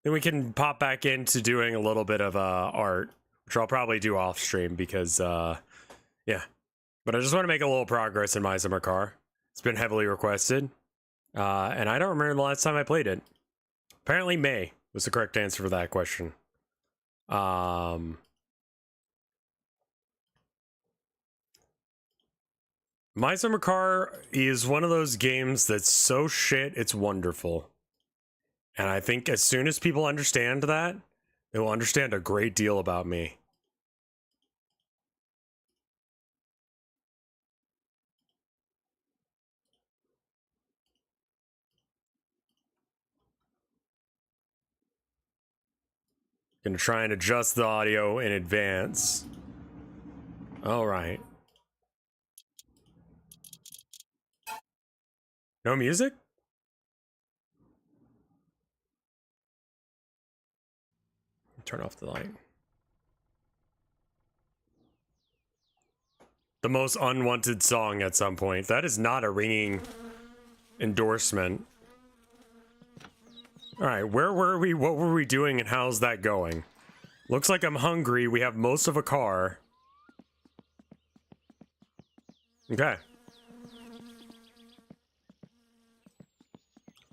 Then we can pop back into doing a little bit of art, which I'll probably do off stream because, yeah. But I just want to make a little progress in my summer car. It's been heavily requested, and I don't remember the last time I played it. Apparently May was the correct answer for that question. My Summer Car is one of those games that's so shit, it's wonderful. And I think as soon as people understand that, they will understand a great deal about me. Gonna try and adjust the audio in advance. All right. No music? Turn off the light. The most unwanted song at some point. That is not a ringing endorsement. All right, where were we? What were we doing and how's that going? Looks like I'm hungry. We have most of a car. Okay.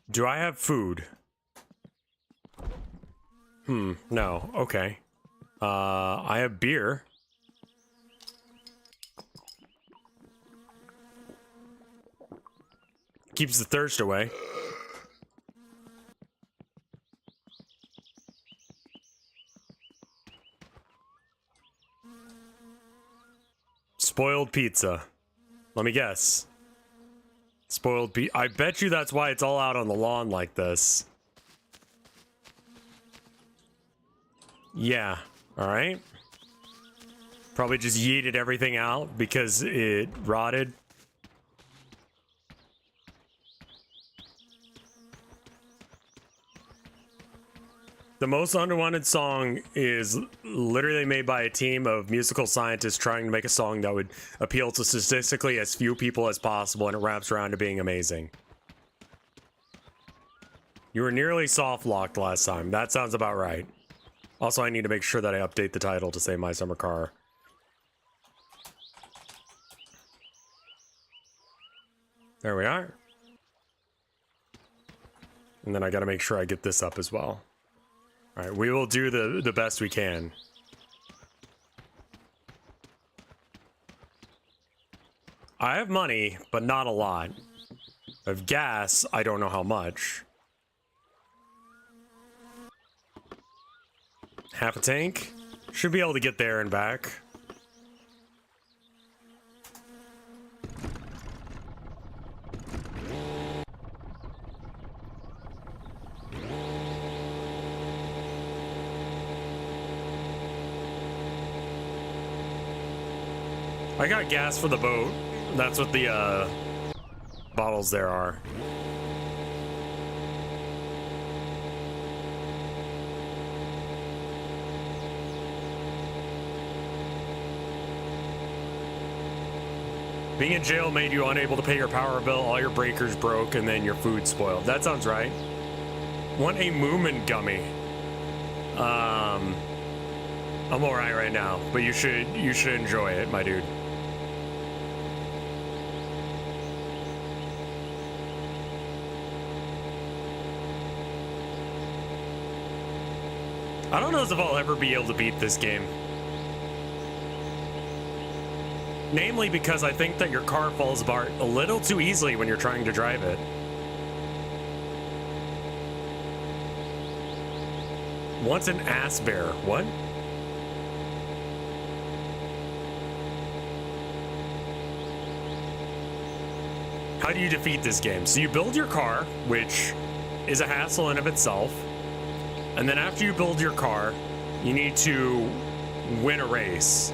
Do I have food? No. Okay. I have beer. Keeps the thirst away. Spoiled pizza. Let me guess. Spoiled pizza. I bet you that's why it's all out on the lawn like this. Yeah. Alright. Probably just yeeted everything out because it rotted. The most unwanted song is literally made by a team of musical scientists trying to make a song that would appeal to statistically as few people as possible, and it wraps around to being amazing. You were nearly soft-locked last time. That sounds about right. Also, I need to make sure that I update the title to say My Summer Car. There we are. And then I gotta make sure I get this up as well. Alright, we will do the best we can. I have money, but not a lot. I have gas, I don't know how much. Half a tank? Should be able to get there and back. I got gas for the boat. That's what the bottles there are. Being in jail made you unable to pay your power bill, all your breakers broke, and then your food spoiled. That sounds right. Want a Moomin gummy. I'm alright right now, but you should enjoy it, my dude. I don't know if I'll ever be able to beat this game. Namely because I think that your car falls apart a little too easily when you're trying to drive it. What's an ass bear? What? How do you defeat this game? So you build your car, which is a hassle in of itself. And then after you build your car, you need to win a race.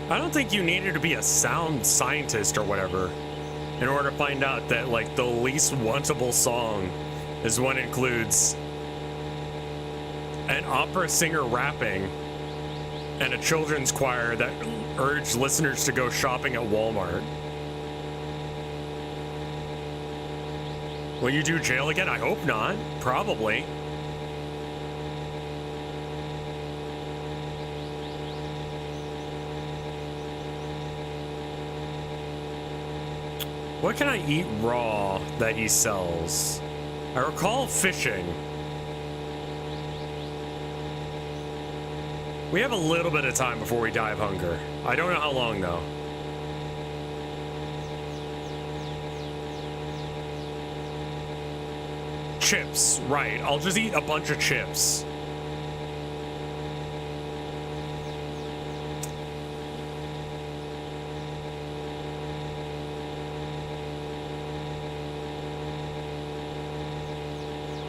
I don't think you needed to be a sound scientist or whatever in order to find out that, like, the least wantable song is one that includes an opera singer rapping and a children's choir that urged listeners to go shopping at Walmart. Will you do jail again? I hope not. Probably. What can I eat raw that he sells? I recall fishing. We have a little bit of time before we die of hunger. I don't know how long, though. Chips, right. I'll just eat a bunch of chips.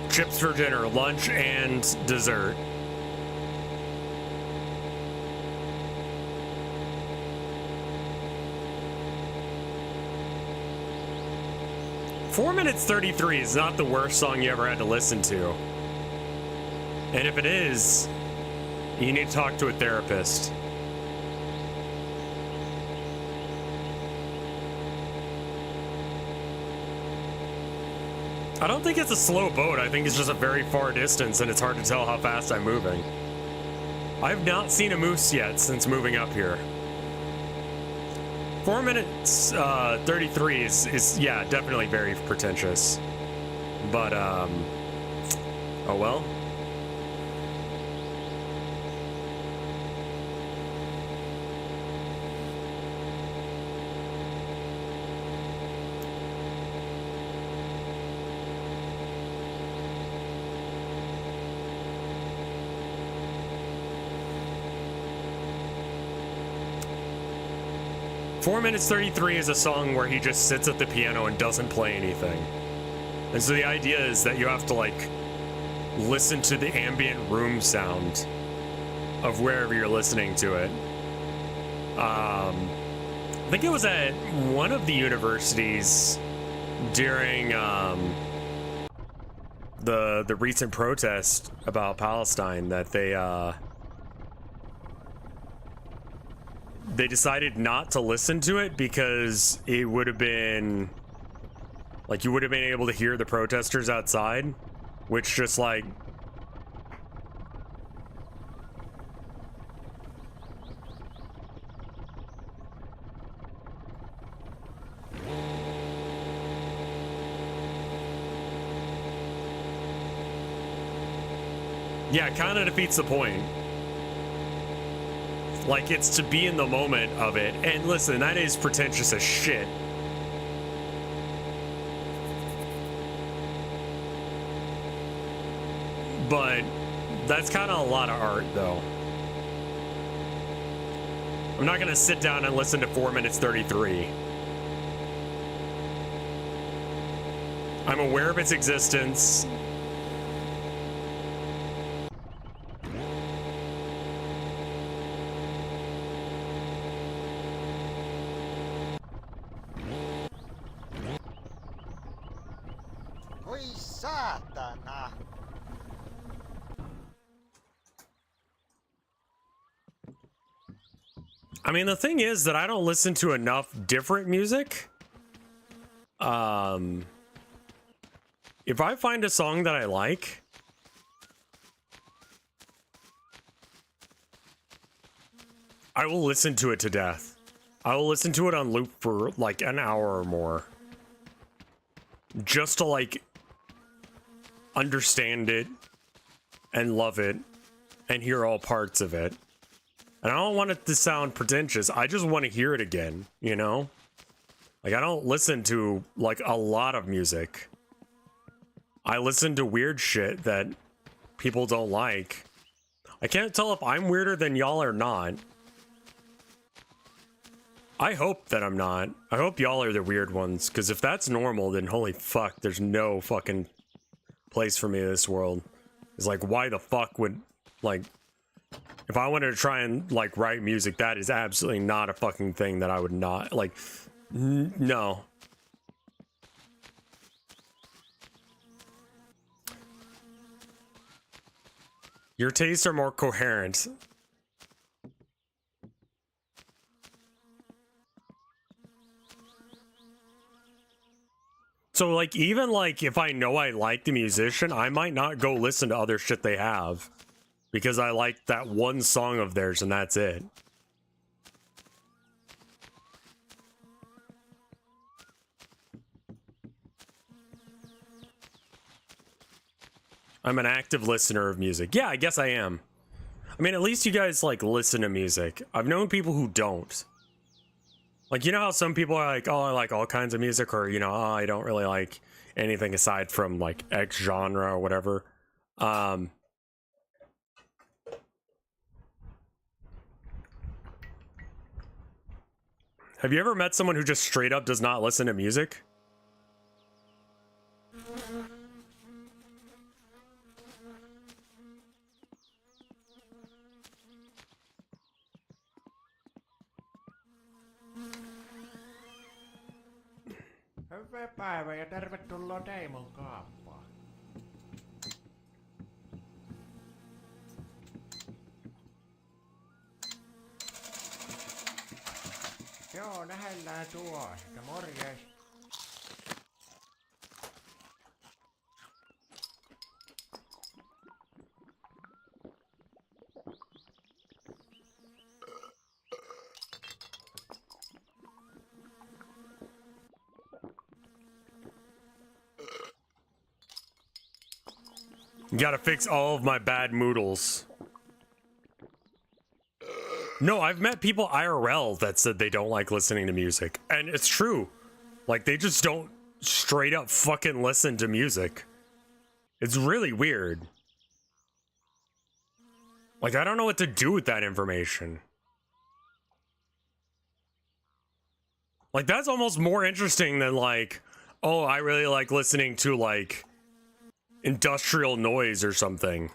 Chips for dinner, lunch, and dessert. "4 minutes 33 is not the worst song you ever had to listen to. And if it is, you need to talk to a therapist. I don't think it's a slow boat. I think it's just a very far distance and it's hard to tell how fast I'm moving. I have not seen a moose yet since moving up here. 4 minutes 33 is yeah, definitely very pretentious. But oh well. "4 minutes 33 is a song where he just sits at the piano and doesn't play anything. And so the idea is that you have to, like, listen to the ambient room sound of wherever you're listening to it. I think it was at one of the universities during the recent protest about Palestine that they decided not to listen to it because it would have been like, you would have been able to hear the protesters outside, which just like yeah, it kind of defeats the point. Like, it's to be in the moment of it. And listen, that is pretentious as shit. But that's kind of a lot of art, though. I'm not gonna sit down and listen to 4 minutes 33. I'm aware of its existence. I mean, the thing is that I don't listen to enough different music. If I find a song that I like, I will listen to it to death. I will listen to it on loop for like an hour or more. Just to like understand it and love it and hear all parts of it. And I don't want it to sound pretentious. I just want to hear it again, you know? Like, I don't listen to like a lot of music. I listen to weird shit that people don't like. I can't tell if I'm weirder than y'all or not. I hope that I'm not. I hope y'all are the weird ones, because if that's normal, then holy fuck, there's no fucking place for me in this world. It's like, why the fuck would, like, if I wanted to try and, like, write music, that is absolutely not a fucking thing that I would not, like, no. Your tastes are more coherent. So, like, even, like, if I know I like the musician, I might not go listen to other shit they have. Because I like that one song of theirs and that's it. I'm an active listener of music. Yeah, I guess I am. I mean, at least you guys, like, listen to music. I've known people who don't. Like, you know how some people are like, oh, I like all kinds of music, or, you know, oh, I don't really like anything aside from, like, X genre or whatever. Have you ever met someone who just straight up does not listen to music? Hyvää päivää ja tervetuloa Daimon kauppaan. Joo, nähellään tuosta. Morjes. You gotta fix all of my bad moodles. No, I've met people IRL that said they don't like listening to music. And it's true. Like, they just don't straight up fucking listen to music. It's really weird. Like, I don't know what to do with that information. Like, that's almost more interesting than, like, oh, I really like listening to, like, industrial noise or something.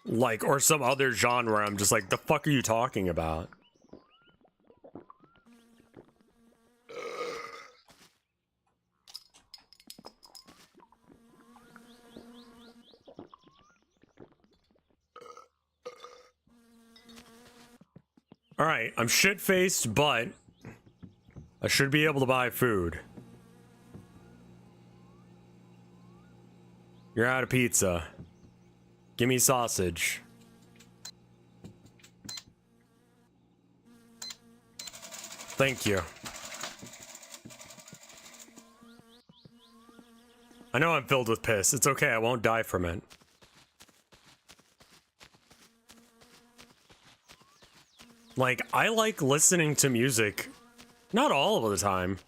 Like, or some other genre. I'm just like, the fuck are you talking about? Alright, I'm shit-faced, but I should be able to buy food. You're out of pizza. Give me sausage. Thank you. I know I'm filled with piss. It's okay, I won't die from it. Like, I like listening to music. Not all of the time.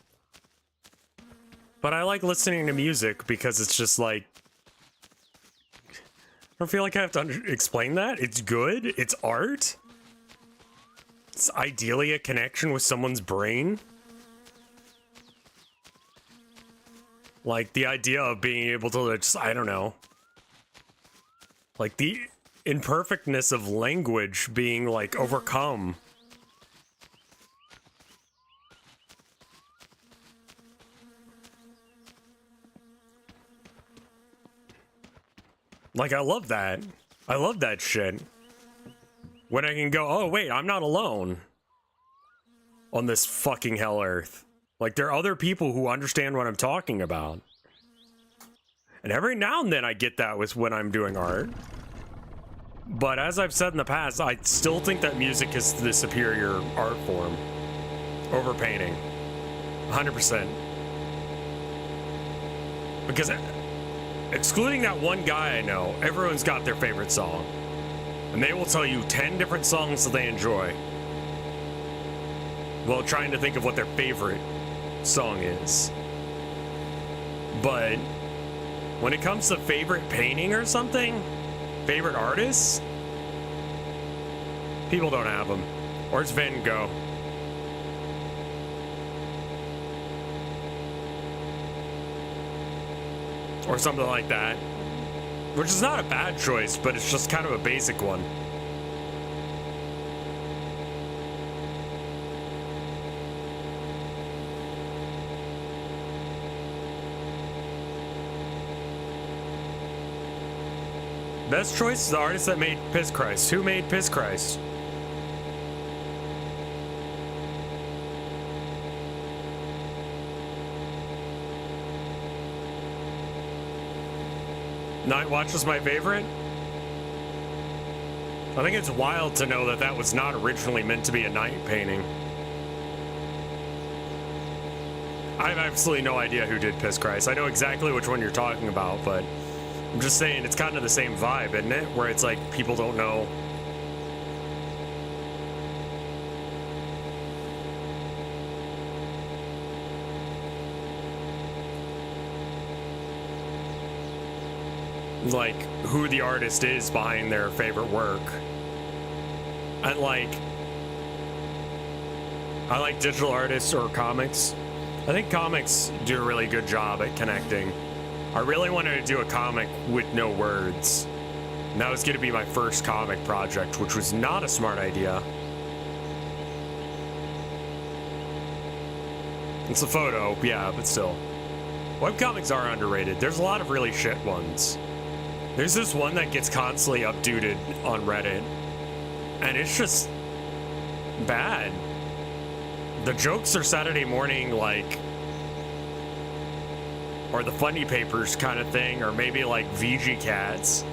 But I like listening to music because it's just like... I don't feel like I have to explain that. It's good. It's art. It's ideally a connection with someone's brain. Like, the idea of being able to just, I don't know. Like, the imperfectness of language being, like, overcome. Like, I love that. I love that shit. When I can go, oh, wait, I'm not alone on this fucking hell earth. Like, there are other people who understand what I'm talking about. And every now and then I get that with when I'm doing art. But as I've said in the past, I still think that music is the superior art form over painting. 100%. Because excluding that one guy I know, everyone's got their favorite song. And they will tell you 10 different songs that they enjoy. While trying to think of what their favorite song is. But when it comes to favorite painting or something, favorite artists, people don't have them. Or it's Van Gogh. Or something like that. Which is not a bad choice, but it's just kind of a basic one. Best choice is the artist that made Piss Christ. Who made Piss Christ? Night Watch was my favorite. I think it's wild to know that that was not originally meant to be a night painting. I have absolutely no idea who did Piss Christ. I know exactly which one you're talking about, but I'm just saying it's kind of the same vibe, isn't it? Where it's like people don't know. Like who the artist is behind their favorite work. And like I like digital artists or comics. I think comics do a really good job at connecting. I really wanted to do a comic with no words. And that was going to be my first comic project, which was not a smart idea. It's a photo, yeah, but still. Webcomics are underrated. There's a lot of really shit ones. There's this one that gets constantly updated on Reddit, and it's just bad. The jokes are Saturday morning, like, or the funny papers kind of thing, or maybe like VG Cats.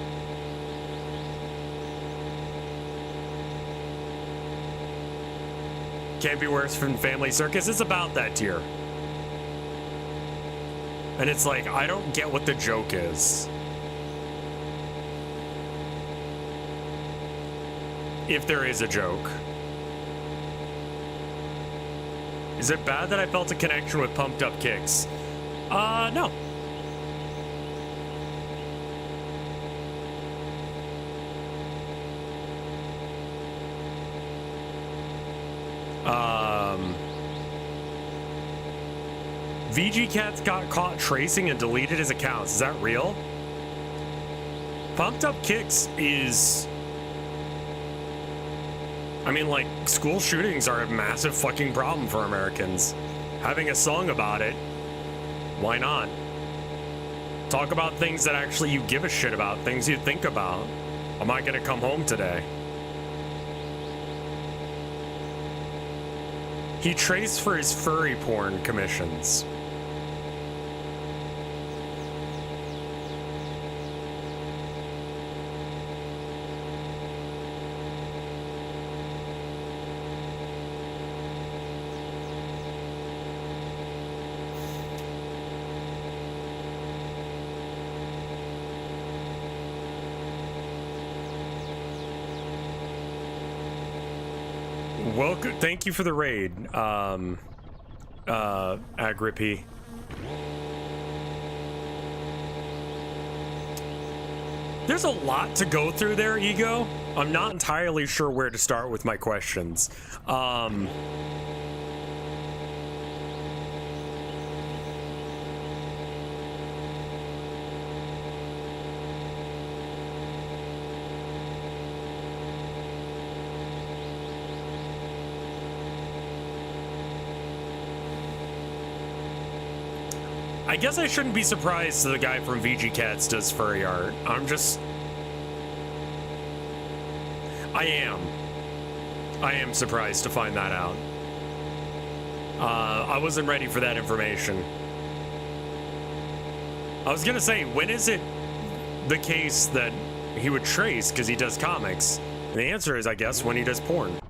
Can't be worse than Family Circus. It's about that tier. And it's like, I don't get what the joke is. If there is a joke. Is it bad that I felt a connection with Pumped Up Kicks? No. VG Cats got caught tracing and deleted his accounts. Is that real? Pumped Up Kicks is... I mean, like, school shootings are a massive fucking problem for Americans. Having a song about it, why not? Talk about things that actually you give a shit about, things you think about. Am I gonna come home today? He traced for his furry porn commissions. Welcome, thank you for the raid, Agrippi. There's a lot to go through there, Ego. I'm not entirely sure where to start with my questions. I guess I shouldn't be surprised that the guy from VG Cats does furry art. I am surprised to find that out. I wasn't ready for that information. I was gonna say, when is it the case that he would trace because he does comics? And the answer is, I guess, when he does porn.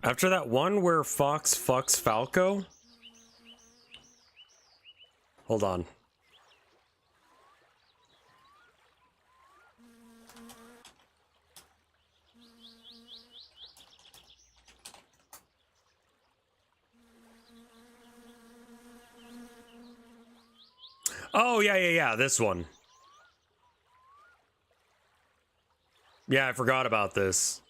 After that one where Fox fucks Falco? Hold on. Oh, yeah, this one. Yeah, I forgot about this.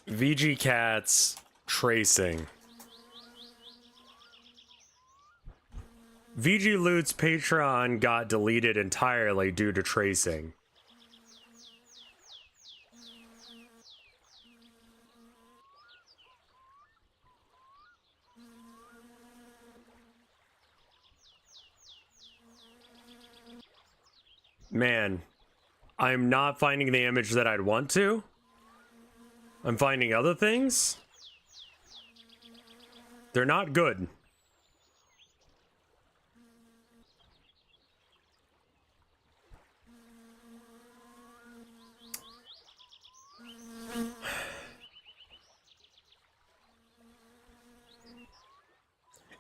VG Cats tracing. VG Loot's Patreon got deleted entirely due to tracing. Man, I'm not finding the image that I'd want to. I'm finding other things. They're not good.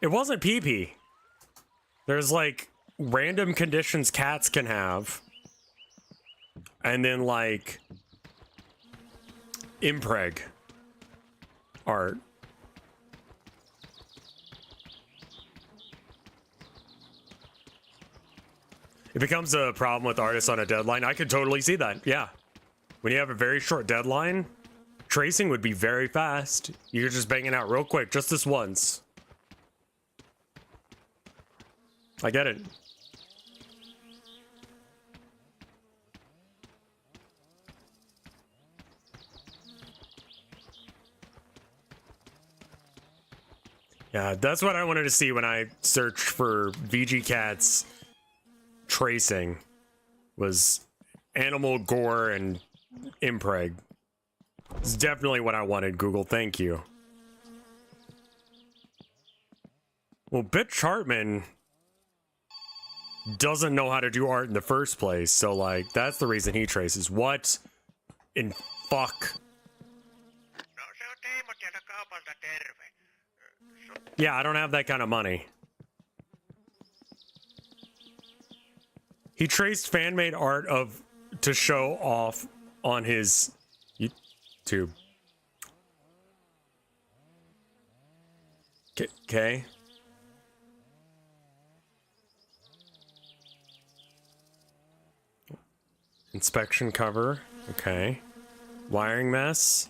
It wasn't pee-pee. There's like random conditions cats can have. And then like impreg art. It becomes a problem with artists on a deadline. I could totally see that. Yeah. When you have a very short deadline, tracing would be very fast. You're just banging out real quick, just this once. I get it. Yeah, that's what I wanted to see when I searched for VG Cats tracing, was animal gore and impreg. It's definitely what I wanted, Google. Thank you. Well, Bitch Hartman doesn't know how to do art in the first place, so like that's the reason he traces. What in fuck? Yeah, I don't have that kind of money. He traced fan-made art of to show off on his YouTube. Okay. Inspection cover. Okay. Wiring mess.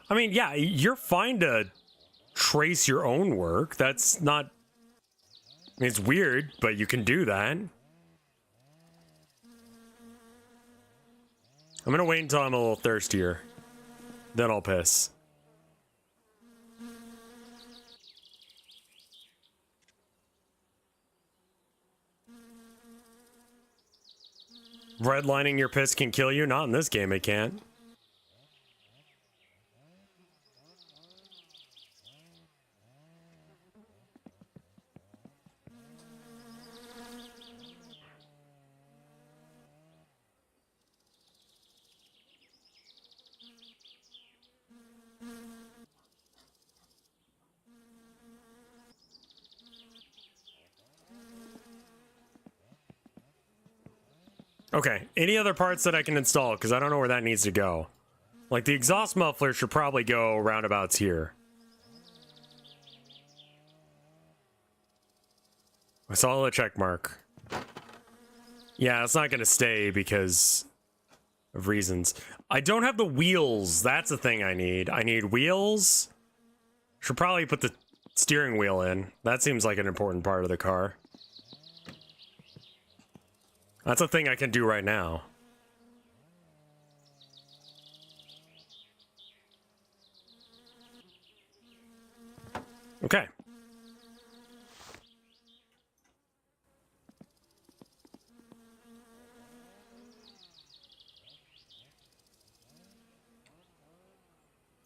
I mean, yeah, you're fine to trace your own work. That's not... I mean, it's weird, but you can do that. I'm gonna wait until I'm a little thirstier. Then I'll piss. Redlining your piss can kill you? Not in this game, it can't. Okay, any other parts that I can install? Because I don't know where that needs to go. Like, the exhaust muffler should probably go roundabouts here. I saw a check mark. Yeah, it's not going to stay because of reasons. I don't have the wheels. That's the thing I need. I need wheels. Should probably put the steering wheel in. That seems like an important part of the car. That's a thing I can do right now. Okay.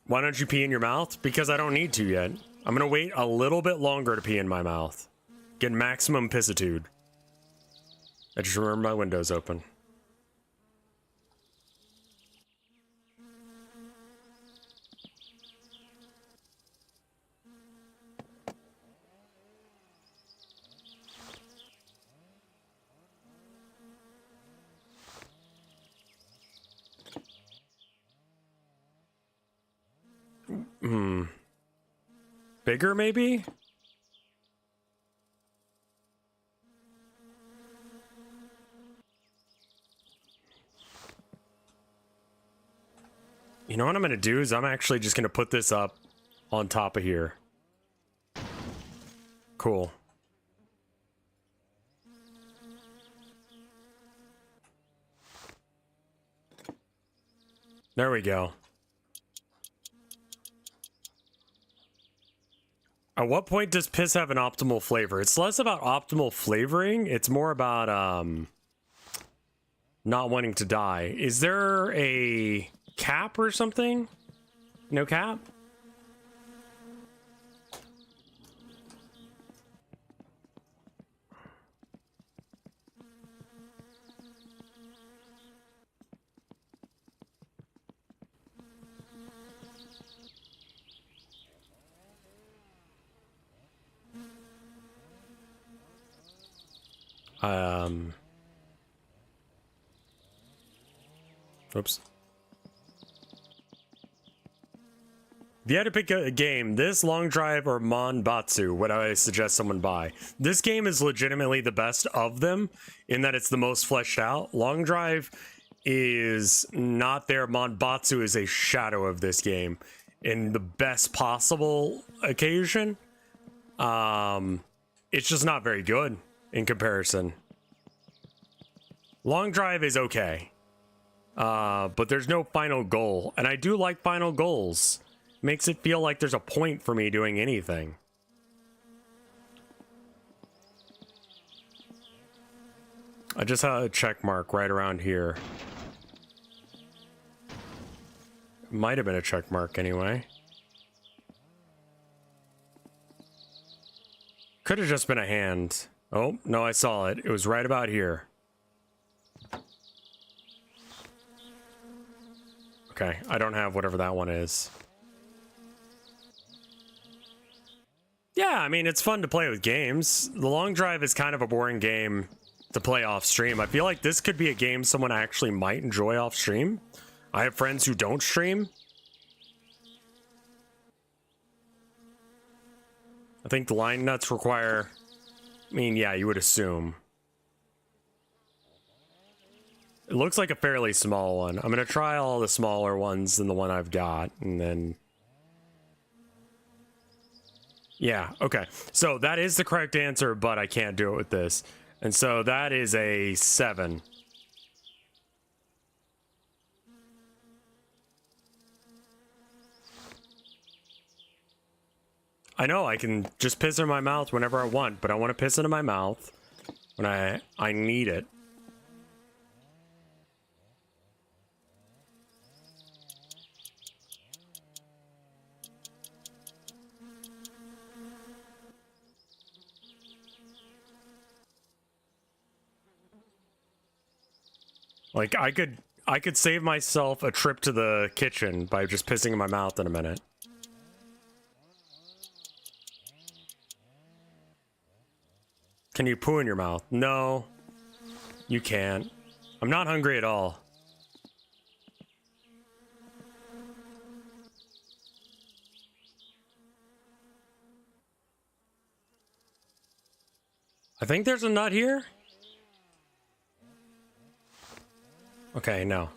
Why don't you pee in your mouth? Because I don't need to yet. I'm gonna wait a little bit longer to pee in my mouth. Get maximum pissitude. I just remember my window's open. Bigger, maybe? You know what I'm gonna do is I'm actually just gonna put this up on top of here. Cool. There we go. At what point does piss have an optimal flavor? It's less about optimal flavoring. It's more about not wanting to die. Is there a cap or something? No cap? Oops. If you had to pick a game, this, Long Drive, or Monbatsu, what I suggest someone buy. This game is legitimately the best of them in that it's the most fleshed out. Long Drive is not there. Monbatsu is a shadow of this game in the best possible occasion. It's just not very good in comparison. Long Drive is okay. But there's no final goal. And I do like final goals. Makes it feel like there's a point for me doing anything. I just had a check mark right around here. Might have been a check mark anyway. Could have just been a hand. Oh, no, I saw it. It was right about here. Okay, I don't have whatever that one is. Yeah, I mean, it's fun to play with games. The Long Drive is kind of a boring game to play off stream. I feel like this could be a game someone actually might enjoy off stream. I have friends who don't stream. I think the line nuts require... I mean, yeah, you would assume. It looks like a fairly small one. I'm going to try all the smaller ones than the one I've got, and then... Yeah, okay. So that is the correct answer, but I can't do it with this. And so that is a 7. I know, I can just piss in my mouth whenever I want, but I want to piss into my mouth when I need it. Like, I could save myself a trip to the kitchen by just pissing in my mouth in a minute. Can you poo in your mouth? No, you can't. I'm not hungry at all. I think there's a nut here. Okay, no.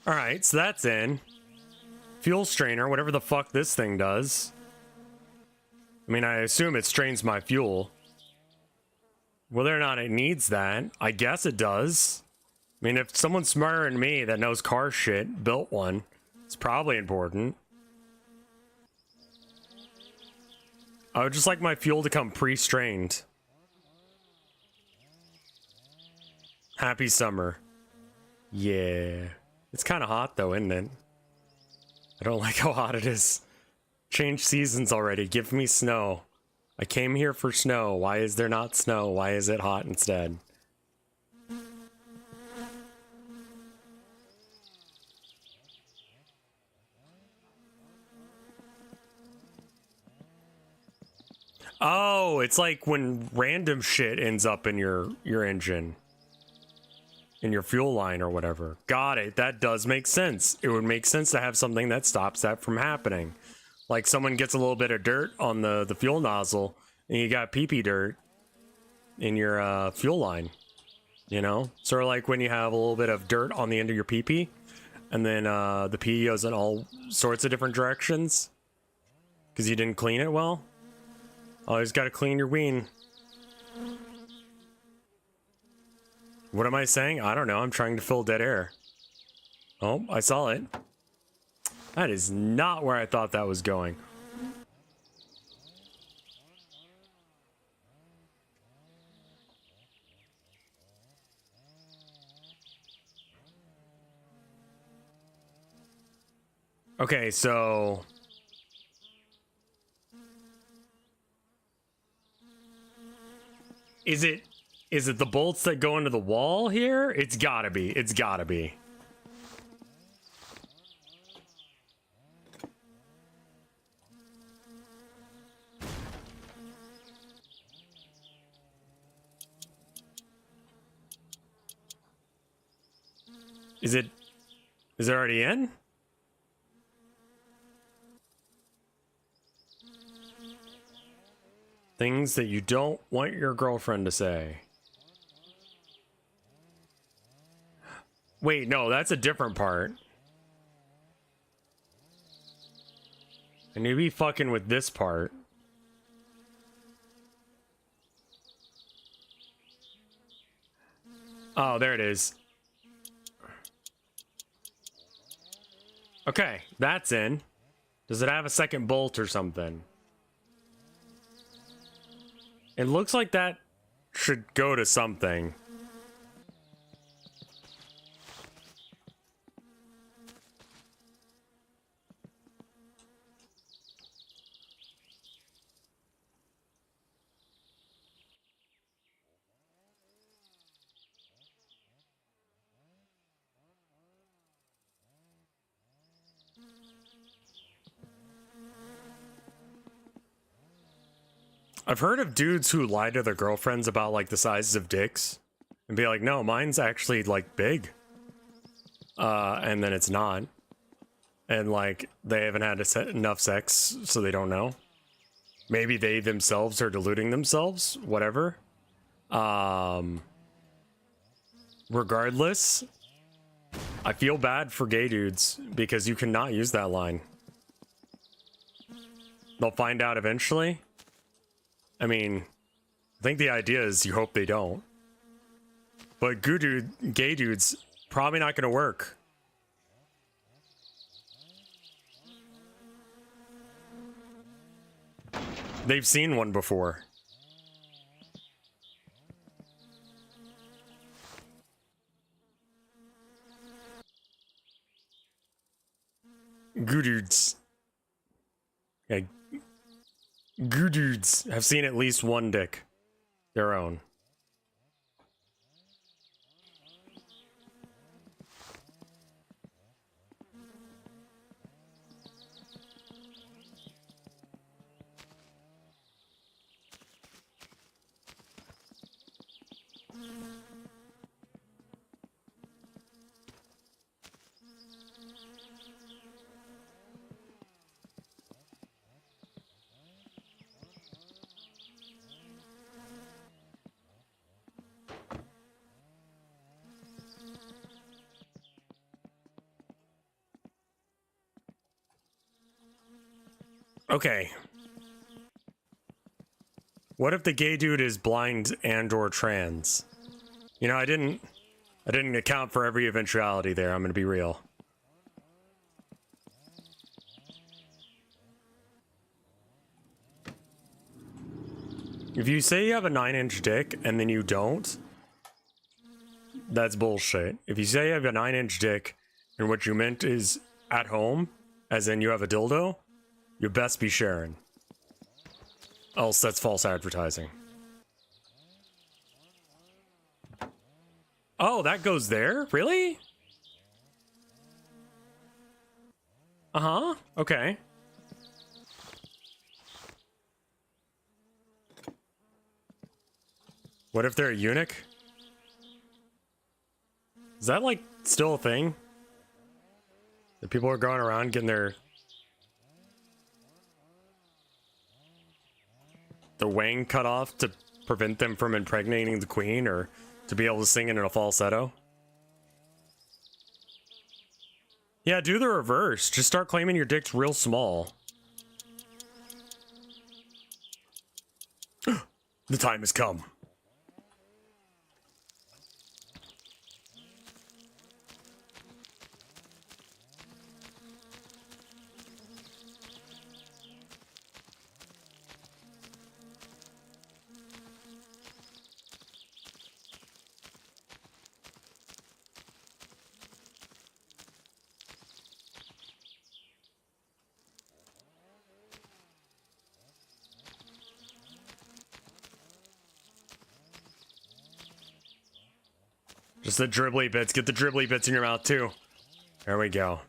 Alright, so that's in. Fuel strainer, whatever the fuck this thing does. I mean, I assume it strains my fuel. Whether or not it needs that, I guess it does. I mean, if someone smarter than me that knows car shit built one, it's probably important. I would just like my fuel to come pre-strained. Happy summer. Yeah. It's kind of hot though, isn't it? I don't like how hot it is. Change seasons already. Give me snow. I came here for snow. Why is there not snow? Why is it hot instead? Oh, it's like when random shit ends up in your engine. In your fuel line or whatever. Got it. That does make sense. It would make sense to have something that stops that from happening. Like someone gets a little bit of dirt on the fuel nozzle and you got pee-pee dirt in your fuel line. You know? Sort of like when you have a little bit of dirt on the end of your pee-pee and then the pee goes in all sorts of different directions because you didn't clean it well. Always got to clean your ween. What am I saying? I don't know. I'm trying to fill dead air. Oh, I saw it. That is not where I thought that was going. Okay, so is it the bolts that go into the wall here? It's gotta be. It's gotta be. Is it already in? Things that you don't want your girlfriend to say. Wait, no, that's a different part. And you be fucking with this part. Oh, there it is. Okay, that's in. Does it have a second bolt or something? It looks like that should go to something. I've heard of dudes who lie to their girlfriends about like the sizes of dicks and be like, no, mine's actually like big. And then it's not. And like they haven't had enough sex, so they don't know. Maybe they themselves are deluding themselves, whatever. Regardless, I feel bad for gay dudes because you cannot use that line. They'll find out eventually. I mean, I think the idea is you hope they don't. But gay dudes, probably not going to work. They've seen one before. Goo dudes. Yeah, goo dudes have seen at least one dick. Their own. Okay. What if the gay dude is blind and or trans? You know, I didn't account for every eventuality there, I'm gonna be real. If you say you have a 9-inch dick and then you don't, that's bullshit. If you say you have a 9-inch dick and what you meant is at home, as in you have a dildo, you best be sharing. Else that's false advertising. Oh, that goes there? Really? Uh-huh. Okay. What if they're a eunuch? Is that, like, still a thing? That people are going around getting their wang cut off to prevent them from impregnating the queen or to be able to sing it in a falsetto? Yeah, do the reverse. Just start claiming your dick's real small. The time has come. Just the dribbly bits. Get the dribbly bits in your mouth too. There we go.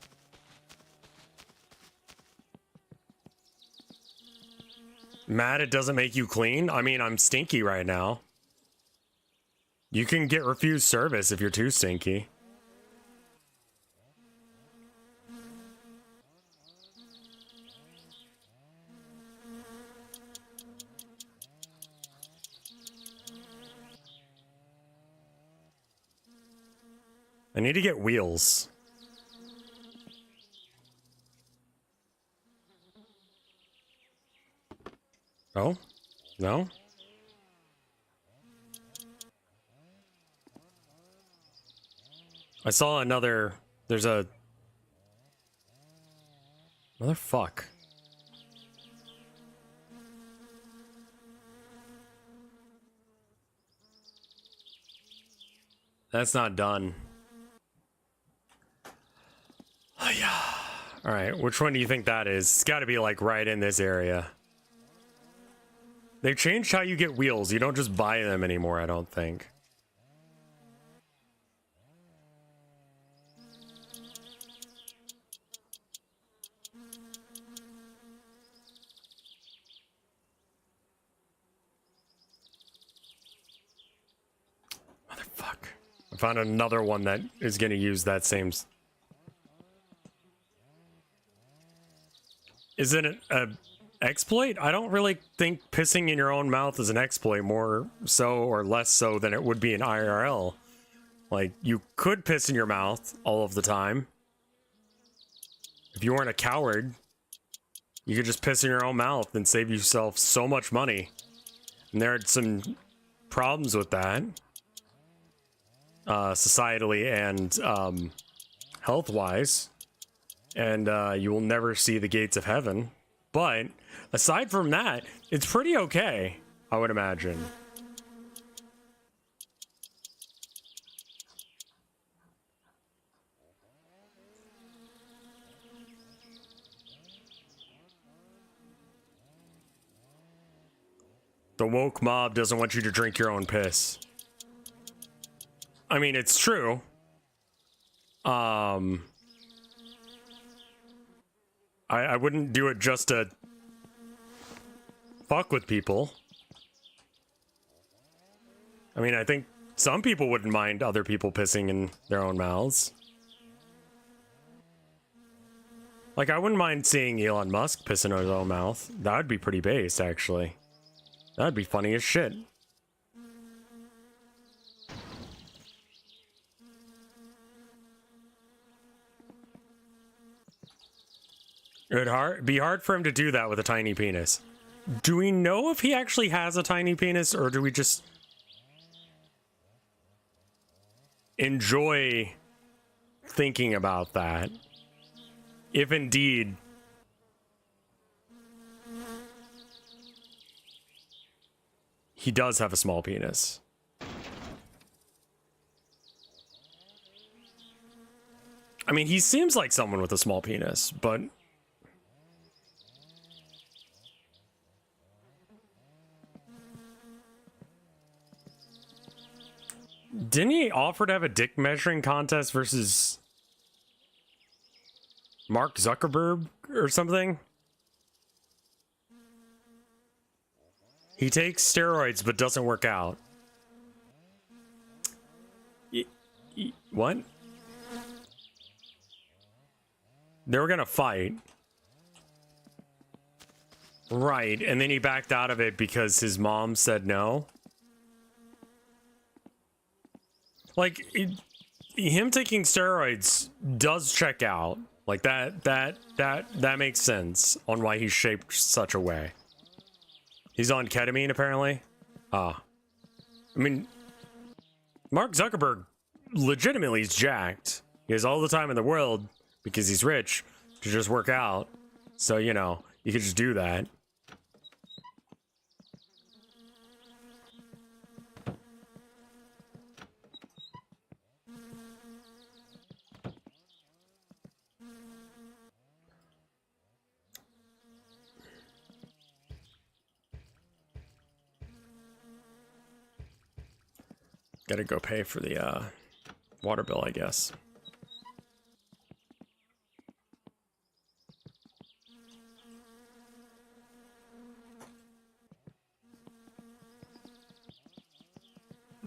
Mad it doesn't make you clean? I mean, I'm stinky right now. You can get refused service if you're too stinky. I need to get wheels. Oh? No? I saw another... There's a... Motherfuck. That's not done. Oh, yeah. Alright, which one do you think that is? It's gotta be like right in this area. They changed how you get wheels. You don't just buy them anymore, I don't think. Motherfuck. I found another one that is going to use that same... Is it an exploit? I don't really think pissing in your own mouth is an exploit, more so or less so than it would be in IRL. Like, you could piss in your mouth all of the time. If you weren't a coward, you could just piss in your own mouth and save yourself so much money. And there are some problems with that. Societally and health-wise. And you will never see the gates of heaven. But aside from that, it's pretty okay, I would imagine. The woke mob doesn't want you to drink your own piss. I mean, it's true. I wouldn't do it just to fuck with people. I mean, I think some people wouldn't mind other people pissing in their own mouths. Like, I wouldn't mind seeing Elon Musk piss in his own mouth. That would be pretty based, actually. That'd be funny as shit. It would be hard for him to do that with a tiny penis. Do we know if he actually has a tiny penis, or do we just enjoy thinking about that? If indeed he does have a small penis. I mean, he seems like someone with a small penis, but... Didn't he offer to have a dick measuring contest versus Mark Zuckerberg or something? He takes steroids but doesn't work out. What? They were gonna fight. Right, and then he backed out of it because his mom said no. Like, him taking steroids does check out. Like, that makes sense on why he's shaped such a way. He's on ketamine, apparently. I mean, Mark Zuckerberg legitimately is jacked. He has all the time in the world, because he's rich, to just work out. So, you know, you could just do that. Gotta go pay for the, water bill, I guess.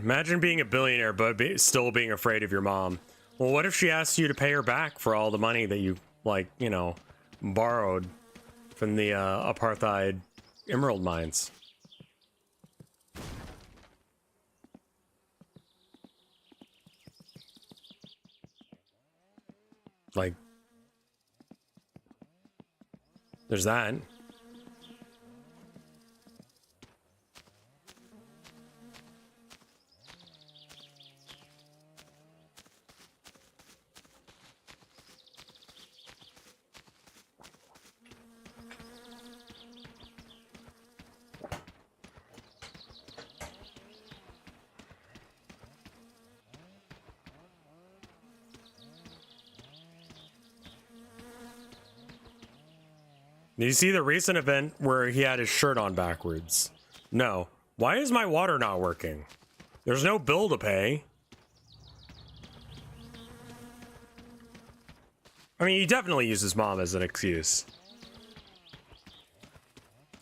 Imagine being a billionaire, but still being afraid of your mom. Well, what if she asks you to pay her back for all the money that you, like, you know, borrowed from the apartheid emerald mines? Like, there's that. Did you see the recent event where he had his shirt on backwards? No. Why is my water not working? There's no bill to pay. I mean, he definitely uses mom as an excuse.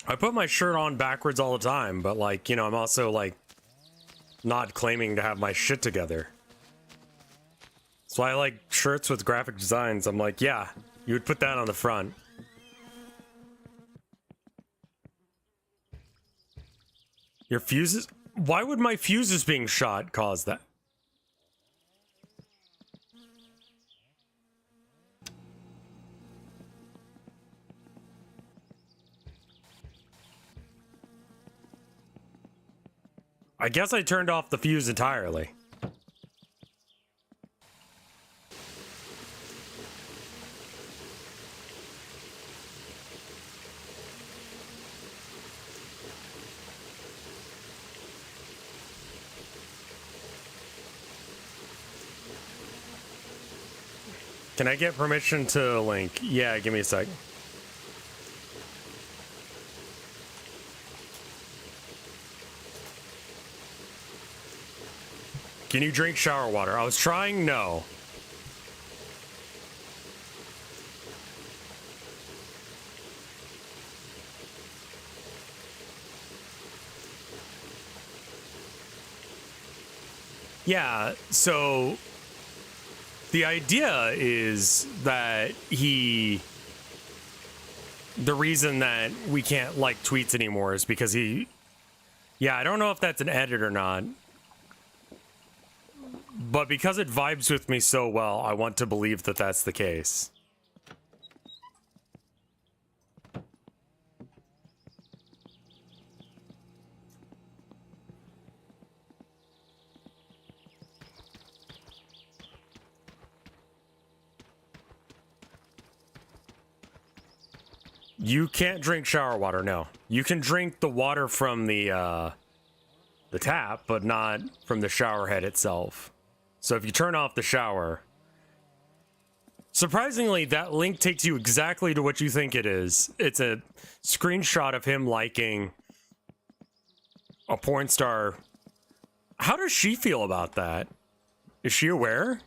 I put my shirt on backwards all the time, but, like, you know, I'm also, like, not claiming to have my shit together. That's why I like shirts with graphic designs. I'm like, yeah, you would put that on the front. Your fuses? Why would my fuses being shot cause that? I guess I turned off the fuse entirely. Can I get permission to link? Yeah, give me a sec. Can you drink shower water? I was trying, no. Yeah, so the idea is that the reason that we can't like tweets anymore is because yeah, I don't know if that's an edit or not, but because it vibes with me so well, I want to believe that that's the case. You can't drink shower water, no. You can drink the water from the tap, but not from the shower head itself. So if you turn off the shower... Surprisingly, that link takes you exactly to what you think it is. It's a screenshot of him liking a porn star. How does she feel about that? Is she aware?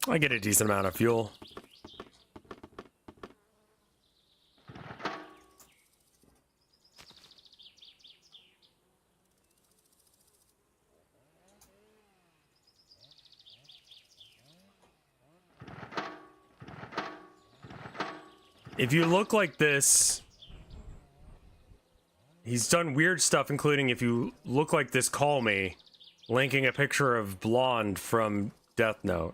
I get a decent amount of fuel. If you look like this, he's done weird stuff, including if you look like this, call me, linking a picture of Blonde from Death Note.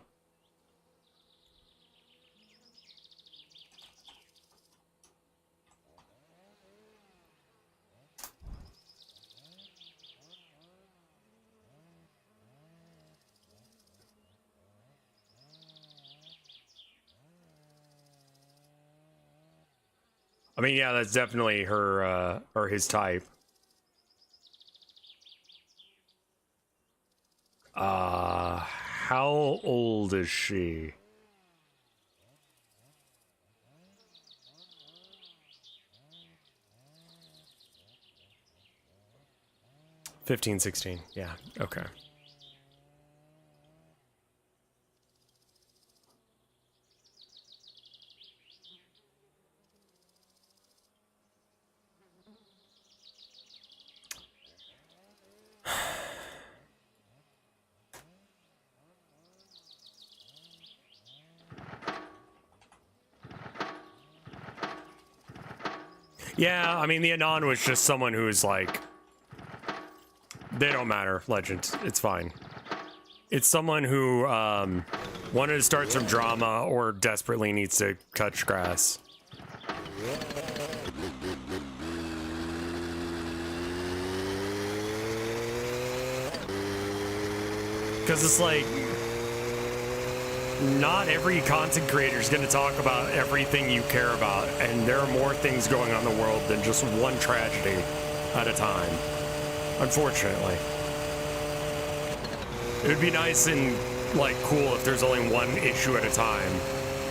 I mean, yeah, that's definitely her, or his type. How old is she? "15, 16. Yeah, okay. Yeah, I mean, the Anon was just someone who's like, they don't matter, Legend. It's fine. It's someone who wanted to start some drama or desperately needs to touch grass. Because it's like, not every content creator is going to talk about everything you care about, and there are more things going on in the world than just one tragedy at a time, unfortunately. It would be nice and, like, cool if there's only one issue at a time,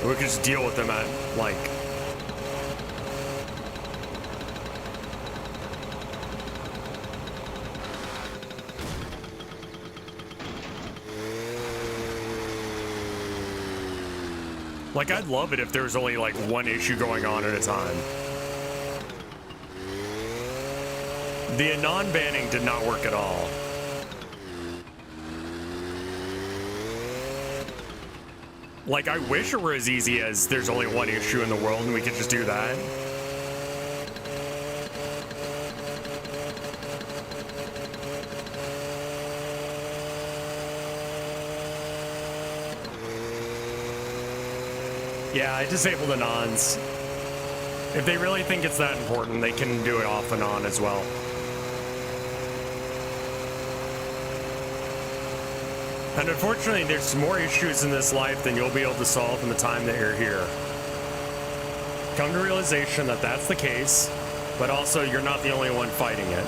and we could just deal with them at, like... Like, I'd love it if there was only, like, one issue going on at a time. The Anon banning did not work at all. Like, I wish it were as easy as there's only one issue in the world and we could just do that. Yeah, I disabled Anons. If they really think it's that important, they can do it off and on as well. And unfortunately, there's more issues in this life than you'll be able to solve in the time that you're here. Come to realization that that's the case, but also you're not the only one fighting it.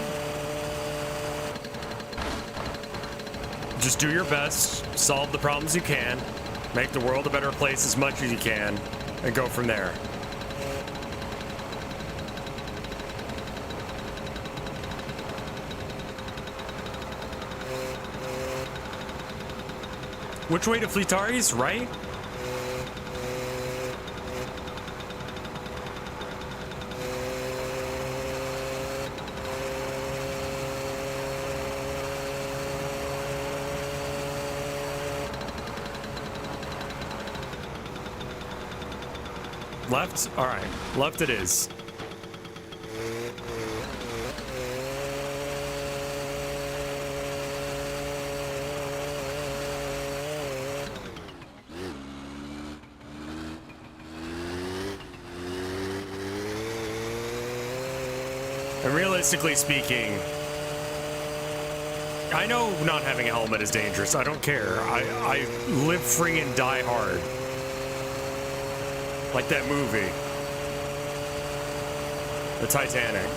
Just do your best, solve the problems you can, make the world a better place as much as you can, and go from there. Which way to Fleetari's, right? Left? All right, left it is. And realistically speaking, I know not having a helmet is dangerous. I don't care. I live free and die hard. Like that movie. The Titanic.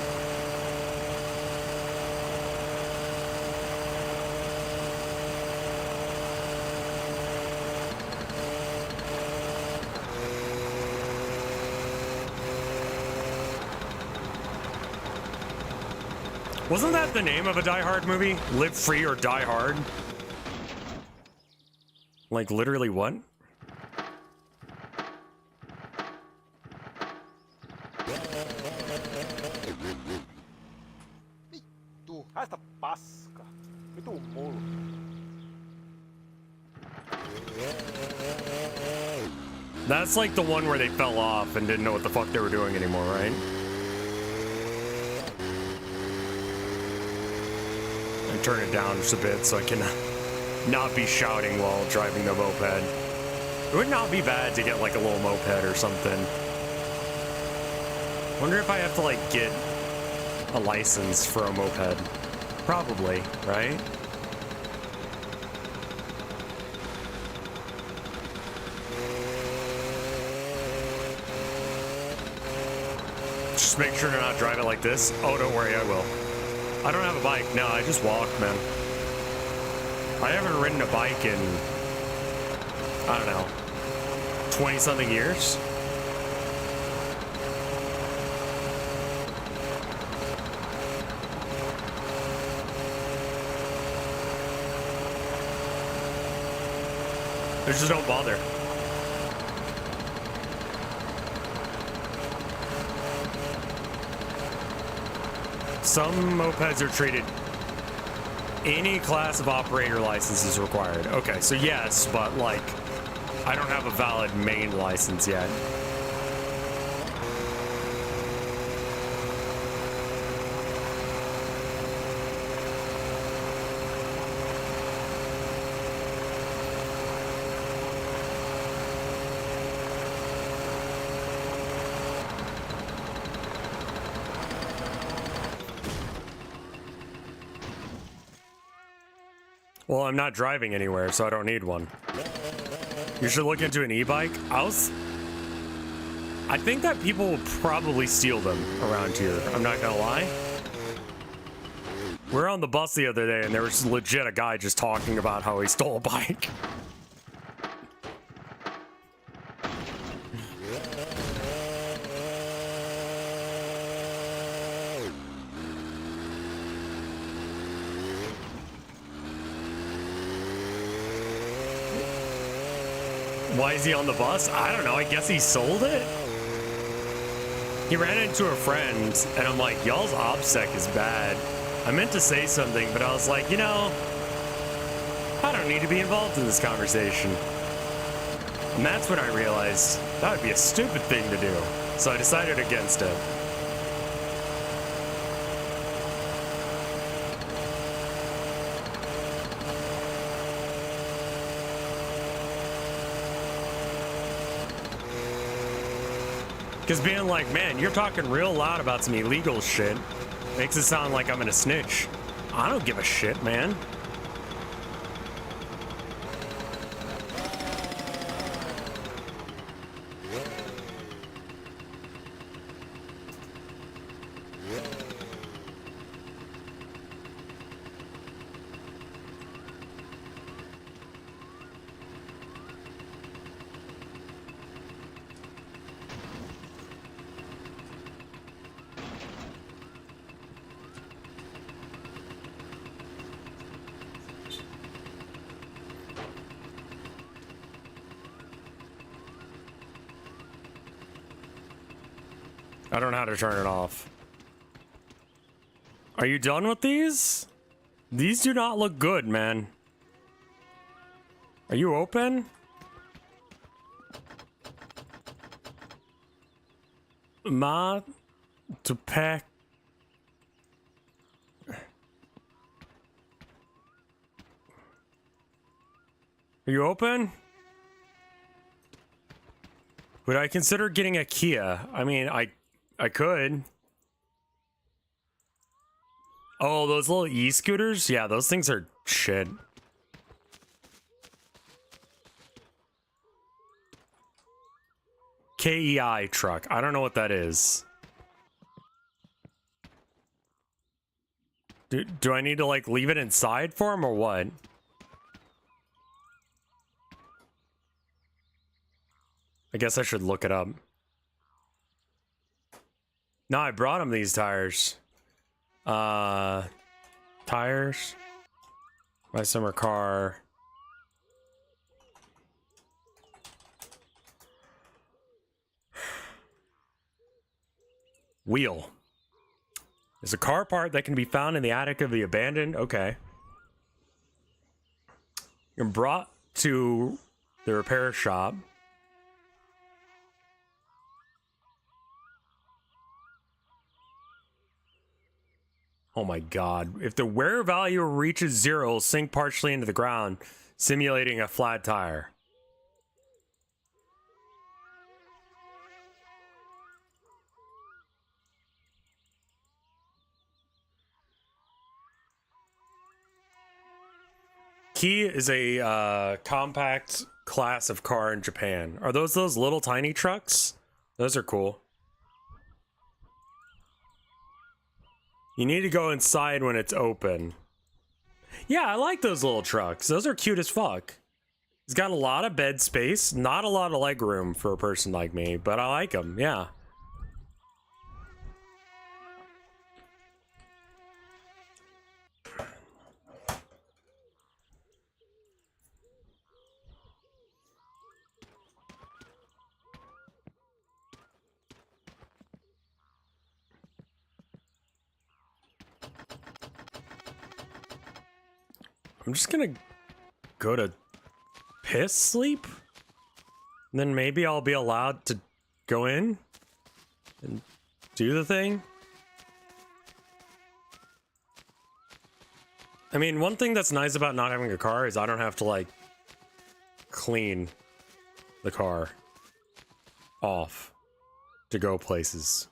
Wasn't that the name of a Die Hard movie? Live Free or Die Hard? Like, literally what? Vittu, haista paska. Vitu mulla. That's like the one where they fell off and didn't know what the fuck they were doing anymore, right? And turn it down just a bit so I can not be shouting while driving the moped. It would not be bad to get like a little moped or something. Wonder if I have to like get a license for a moped. Probably, right? Just make sure to not drive it like this. Oh, don't worry, I will. I don't have a bike. No, I just walk, man. I haven't ridden a bike in, I don't know, 20-something years. I just don't bother. Some mopeds are treated. Any class of operator license is required. Okay, so yes, but like, I don't have a valid main license yet. Well, I'm not driving anywhere, so I don't need one. You should look into an e-bike. I think that people will probably steal them around here. I'm not gonna lie. We were on the bus the other day, and there was legit a guy just talking about how he stole a bike. Why is he on the bus? I don't know. I guess he sold it? He ran into a friend, and I'm like, y'all's OPSEC is bad. I meant to say something, but I was like, you know, I don't need to be involved in this conversation. And that's when I realized that would be a stupid thing to do. So I decided against it. Because being like, man, you're talking real loud about some illegal shit makes it sound like I'm gonna snitch. I don't give a shit, man. I don't know how to turn it off. Are you done with these? These do not look good, man. Are you open? Ma to pack. Are you open? Would I consider getting a Kia? I mean, I could. Oh, those little e-scooters? Yeah, those things are shit. KEI truck. I don't know what that is. Do I need to, like, leave it inside for him or what? I guess I should look it up. No, I brought him these tires. Tires. My summer car. Wheel. There's a car part that can be found in the attic of the abandoned. Okay. You're brought to the repair shop. Oh my god. If the wear value reaches 0, it'll sink partially into the ground, simulating a flat tire. Key is a compact class of car in Japan. Are those little tiny trucks? Those are cool. You need to go inside when it's open. Yeah, I like those little trucks. Those are cute as fuck. It's got a lot of bed space, not a lot of leg room for a person like me, but I like them, yeah. I'm just gonna go to piss sleep? And then maybe I'll be allowed to go in and do the thing. I mean, one thing that's nice about not having a car is I don't have to, like, clean the car off to go places.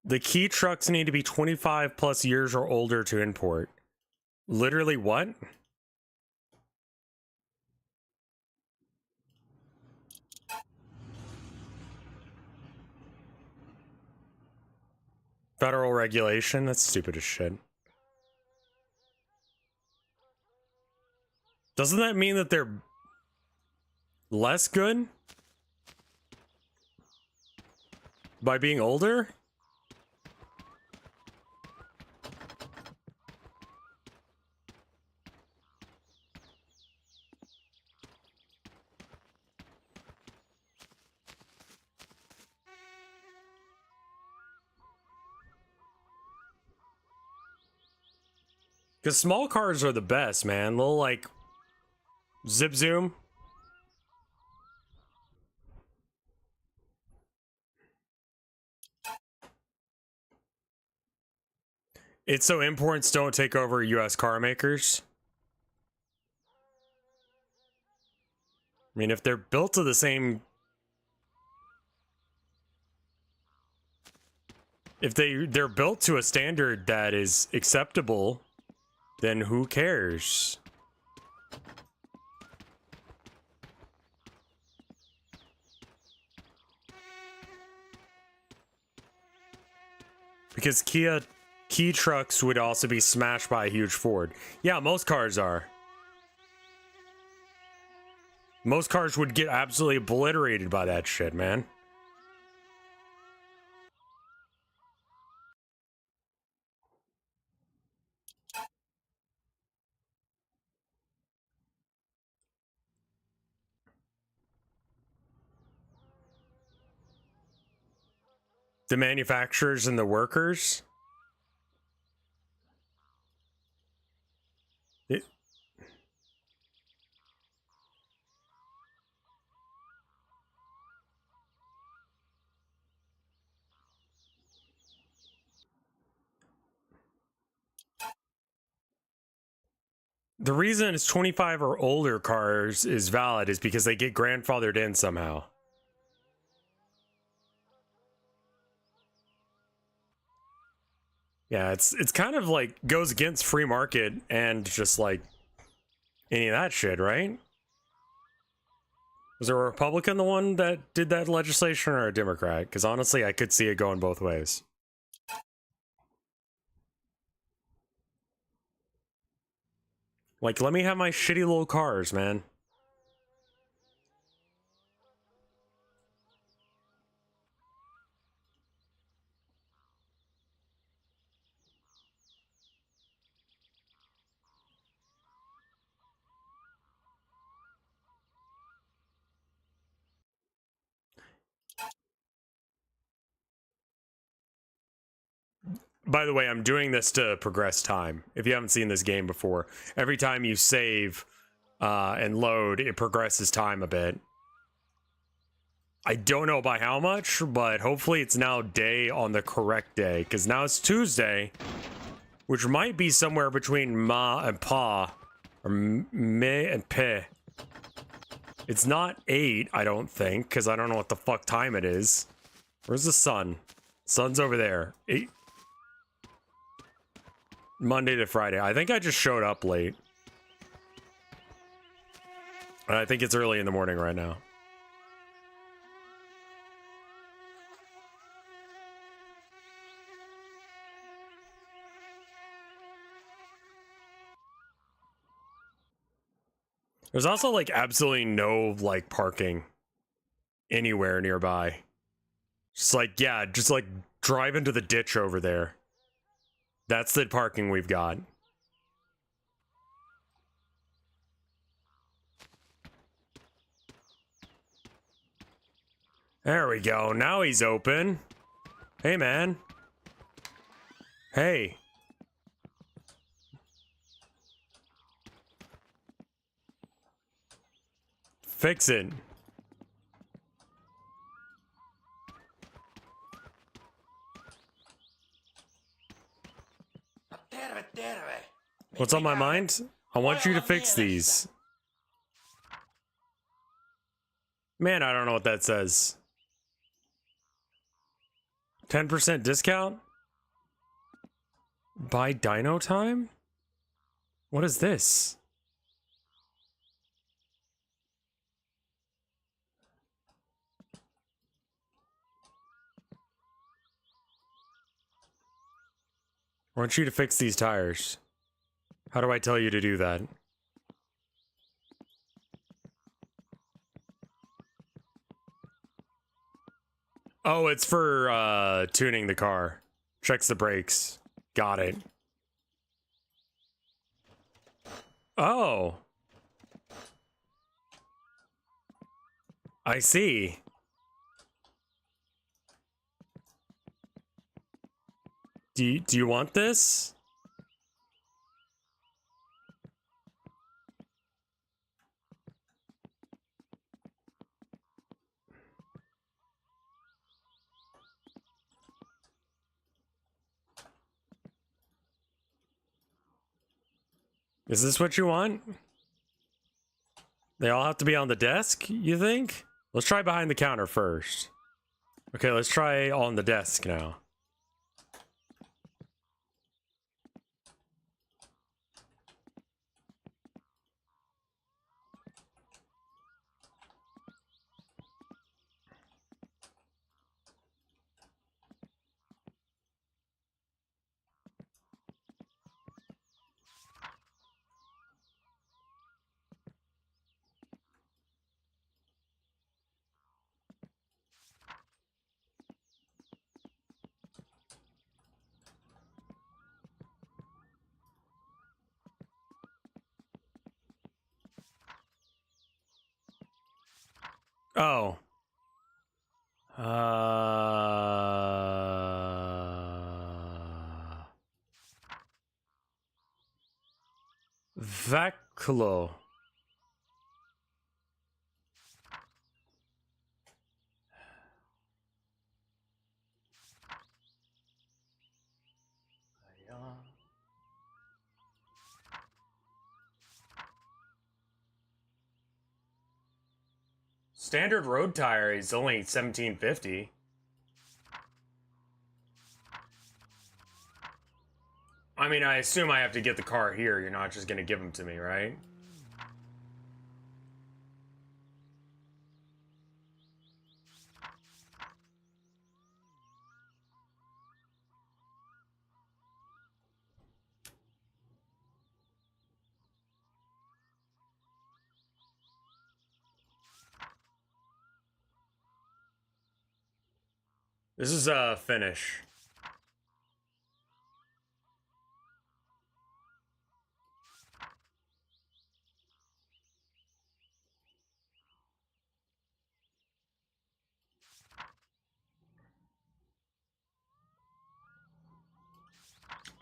The key trucks need to be 25 plus years or older to import. Literally what? Federal regulation? That's stupid as shit. Doesn't that mean that they're less good? By being older? Because small cars are the best, man. Little, like, zip zoom. It's so imports don't take over US car makers. I mean, if they're built to the same... If they're built to a standard that is acceptable, then who cares? Because key trucks would also be smashed by a huge Ford. Yeah, most cars are. Most cars would get absolutely obliterated by that shit, man. The manufacturers and the workers. The reason it's 25 or older cars is valid is because they get grandfathered in somehow. Yeah, it's kind of like goes against free market and just like any of that shit, right? Was a Republican the one that did that legislation or a Democrat? Because honestly, I could see it going both ways. Like, let me have my shitty little cars, man. By the way, I'm doing this to progress time. If you haven't seen this game before, every time you save and load, it progresses time a bit. I don't know by how much, but hopefully it's now day on the correct day, because now it's Tuesday, which might be somewhere between ma and pa, or me and pe. It's not 8, I don't think, because I don't know what the fuck time it is. Where's the sun? Sun's over there. 8. Monday to Friday. I think I just showed up late. And I think it's early in the morning right now. There's also like absolutely no like parking anywhere nearby. Just like, yeah, just like drive into the ditch over there. That's the parking we've got. There we go. Now he's open. Hey, man. Hey. Fix it. What's on my mind? I want you to fix these. Man, I don't know what that says. 10% discount? Buy Dino Time? What is this? I want you to fix these tires. How do I tell you to do that? Oh, it's for tuning the car. Checks the brakes. Got it. Oh. I see. Do you want this? Is this what you want? They all have to be on the desk, you think? Let's try behind the counter first. Okay, let's try on the desk now. Oh. Vaclo. Standard road tire is only $17.50. I mean, I assume I have to get the car here. You're not just gonna give them to me, right? This is a finish.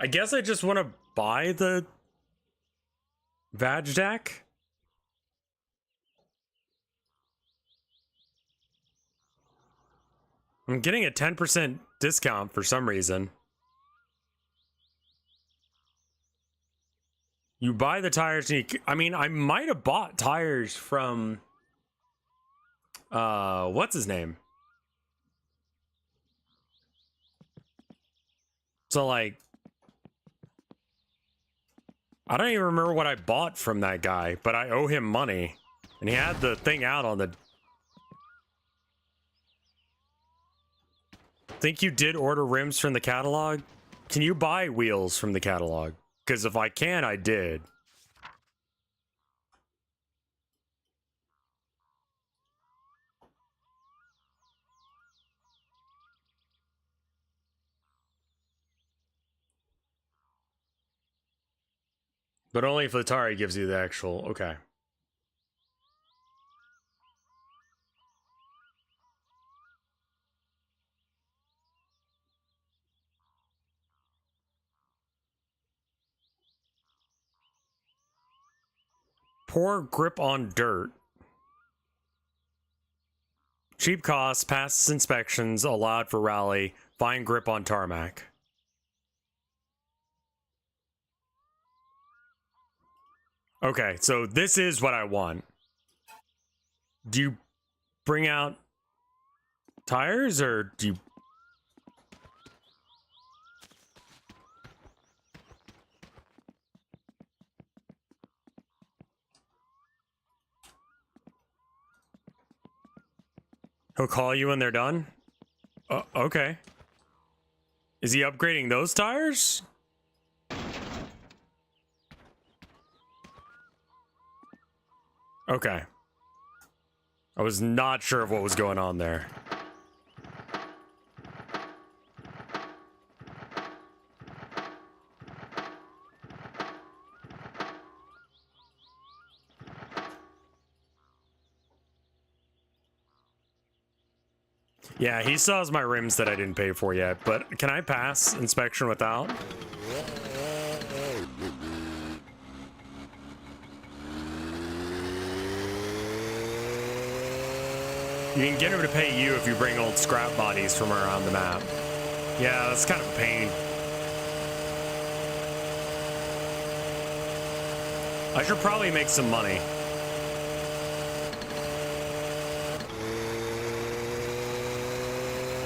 I guess I just want to buy the badge deck. I'm getting a 10% discount for some reason. You buy the tires and I mean, I might have bought tires from what's his name? So like I don't even remember what I bought from that guy, but I owe him money. And he had the thing out on the... Think you did order rims from the catalog? Can you buy wheels from the catalog? Because if I can, I did. But only if Atari gives you the actual... Okay. Poor grip on dirt. Cheap costs, passes inspections, allowed for rally, fine grip on tarmac. Okay, so this is what I want. Do you bring out tires, or do you... He'll call you when they're done? Okay. Is he upgrading those tires? Okay. I was not sure of what was going on there. Yeah, he still has my rims that I didn't pay for yet, but can I pass inspection without? You can get him to pay you if you bring old scrap bodies from around the map. Yeah, that's kind of a pain. I should probably make some money.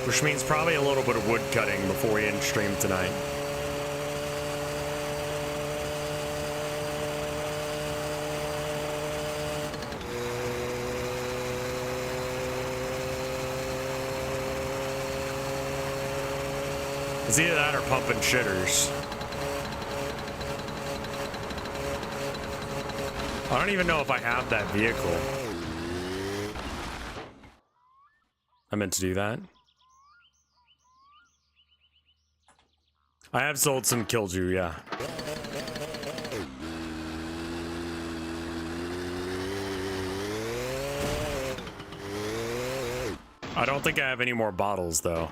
Which means probably a little bit of wood cutting before we end stream tonight. It's either that or pumping shitters. I don't even know if I have that vehicle. I meant to do that. I have sold some Killju, yeah. I don't think I have any more bottles, though.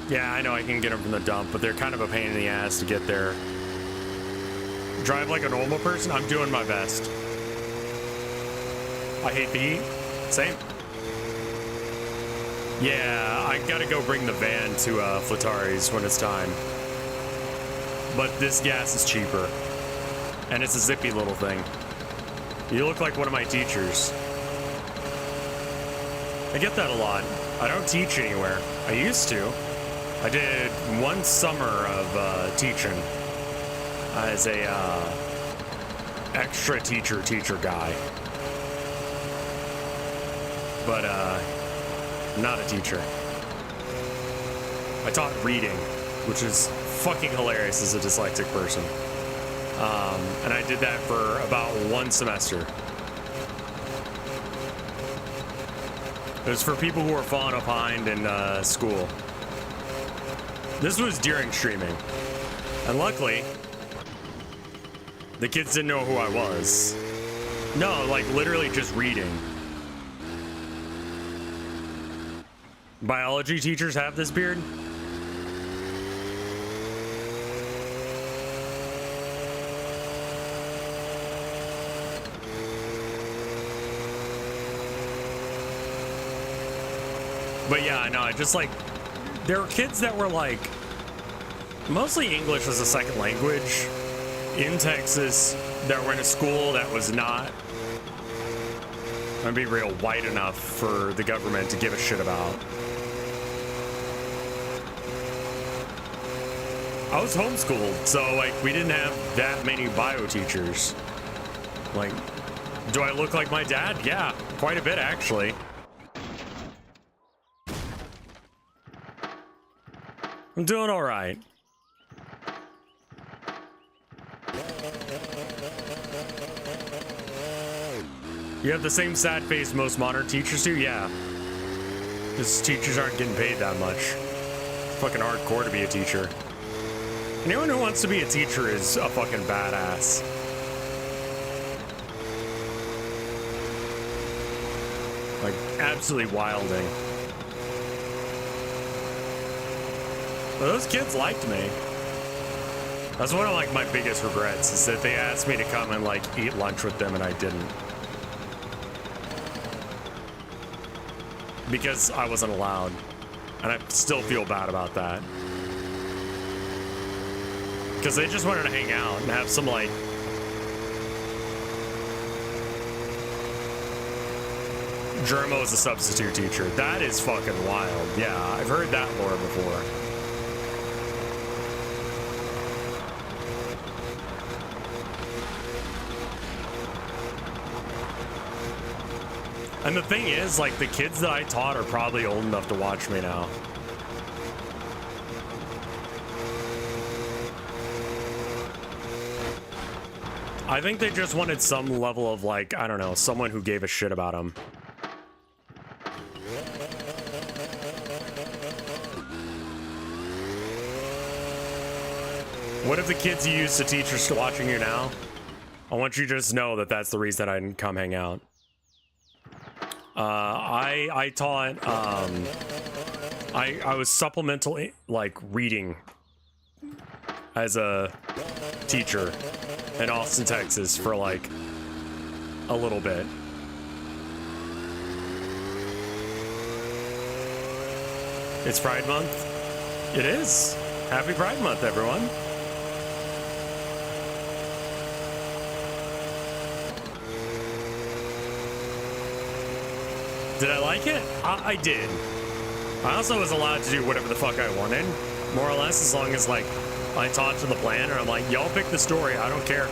Yeah, I know I can get them from the dump, but they're kind of a pain in the ass to get there. Drive like a normal person? I'm doing my best. I hate the heat. Same. Yeah, I gotta go bring the van to Flatari's when it's time. But this gas is cheaper. And it's a zippy little thing. You look like one of my teachers. I get that a lot. I don't teach anywhere. I used to. I did one summer of teaching. As a extra teacher guy, but not a teacher. I taught reading, which is fucking hilarious as a dyslexic person, and I did that for about one semester. It was for people who were falling behind in school. This was during streaming, and luckily the kids didn't know who I was. No, like literally just reading. Biology teachers have this beard? But yeah, I know, I just like, there were kids that were like, mostly English as a second language in Texas that were in a school that was not, I'm gonna be real, white enough for the government to give a shit about. I was homeschooled, so like we didn't have that many bio teachers. Like, do I look like my dad? Yeah, quite a bit actually. I'm doing all right. You have the same sad face most modern teachers do? Yeah. Because teachers aren't getting paid that much. It's fucking hardcore to be a teacher. Anyone who wants to be a teacher is a fucking badass. Like, absolutely wilding. But those kids liked me. That's one of like my biggest regrets, is that they asked me to come and like eat lunch with them and I didn't. Because I wasn't allowed. And I still feel bad about that. Because they just wanted to hang out and have some like... Germo is a substitute teacher. That is fucking wild. Yeah, I've heard that lore before. And the thing is, like, the kids that I taught are probably old enough to watch me now. I think they just wanted some level of, like, I don't know, someone who gave a shit about them. What if the kids you used to teach are still watching you now? I want you to just know that that's the reason I didn't come hang out. I taught, I was supplemental, like, reading as a teacher in Austin, Texas for, like, a little bit. It's Pride Month? It is. Happy Pride Month, everyone. Did I like it? I did. I also was allowed to do whatever the fuck I wanted, more or less, as long as, like, I taught to the plan, and I'm like, y'all pick the story, I don't care.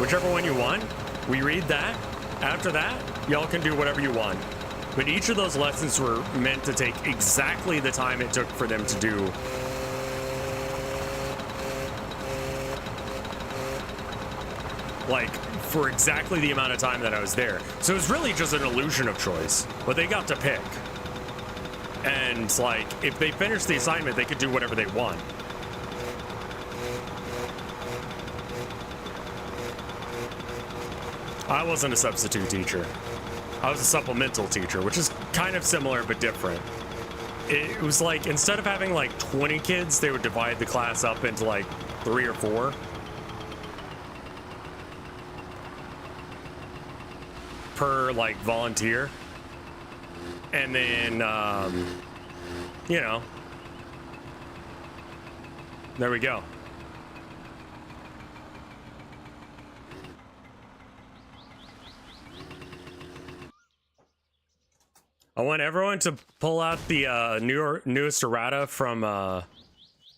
Whichever one you want, we read that. After that, y'all can do whatever you want. But each of those lessons were meant to take exactly the time it took for them to do. Like, for exactly the amount of time that I was there. So it was really just an illusion of choice, but they got to pick. And, like, if they finished the assignment, they could do whatever they want. I wasn't a substitute teacher. I was a supplemental teacher, which is kind of similar but different. It was like, instead of having like 20 kids, they would divide the class up into like 3 or 4. Per like volunteer. And then, you know, there we go. I want everyone to pull out the newest errata from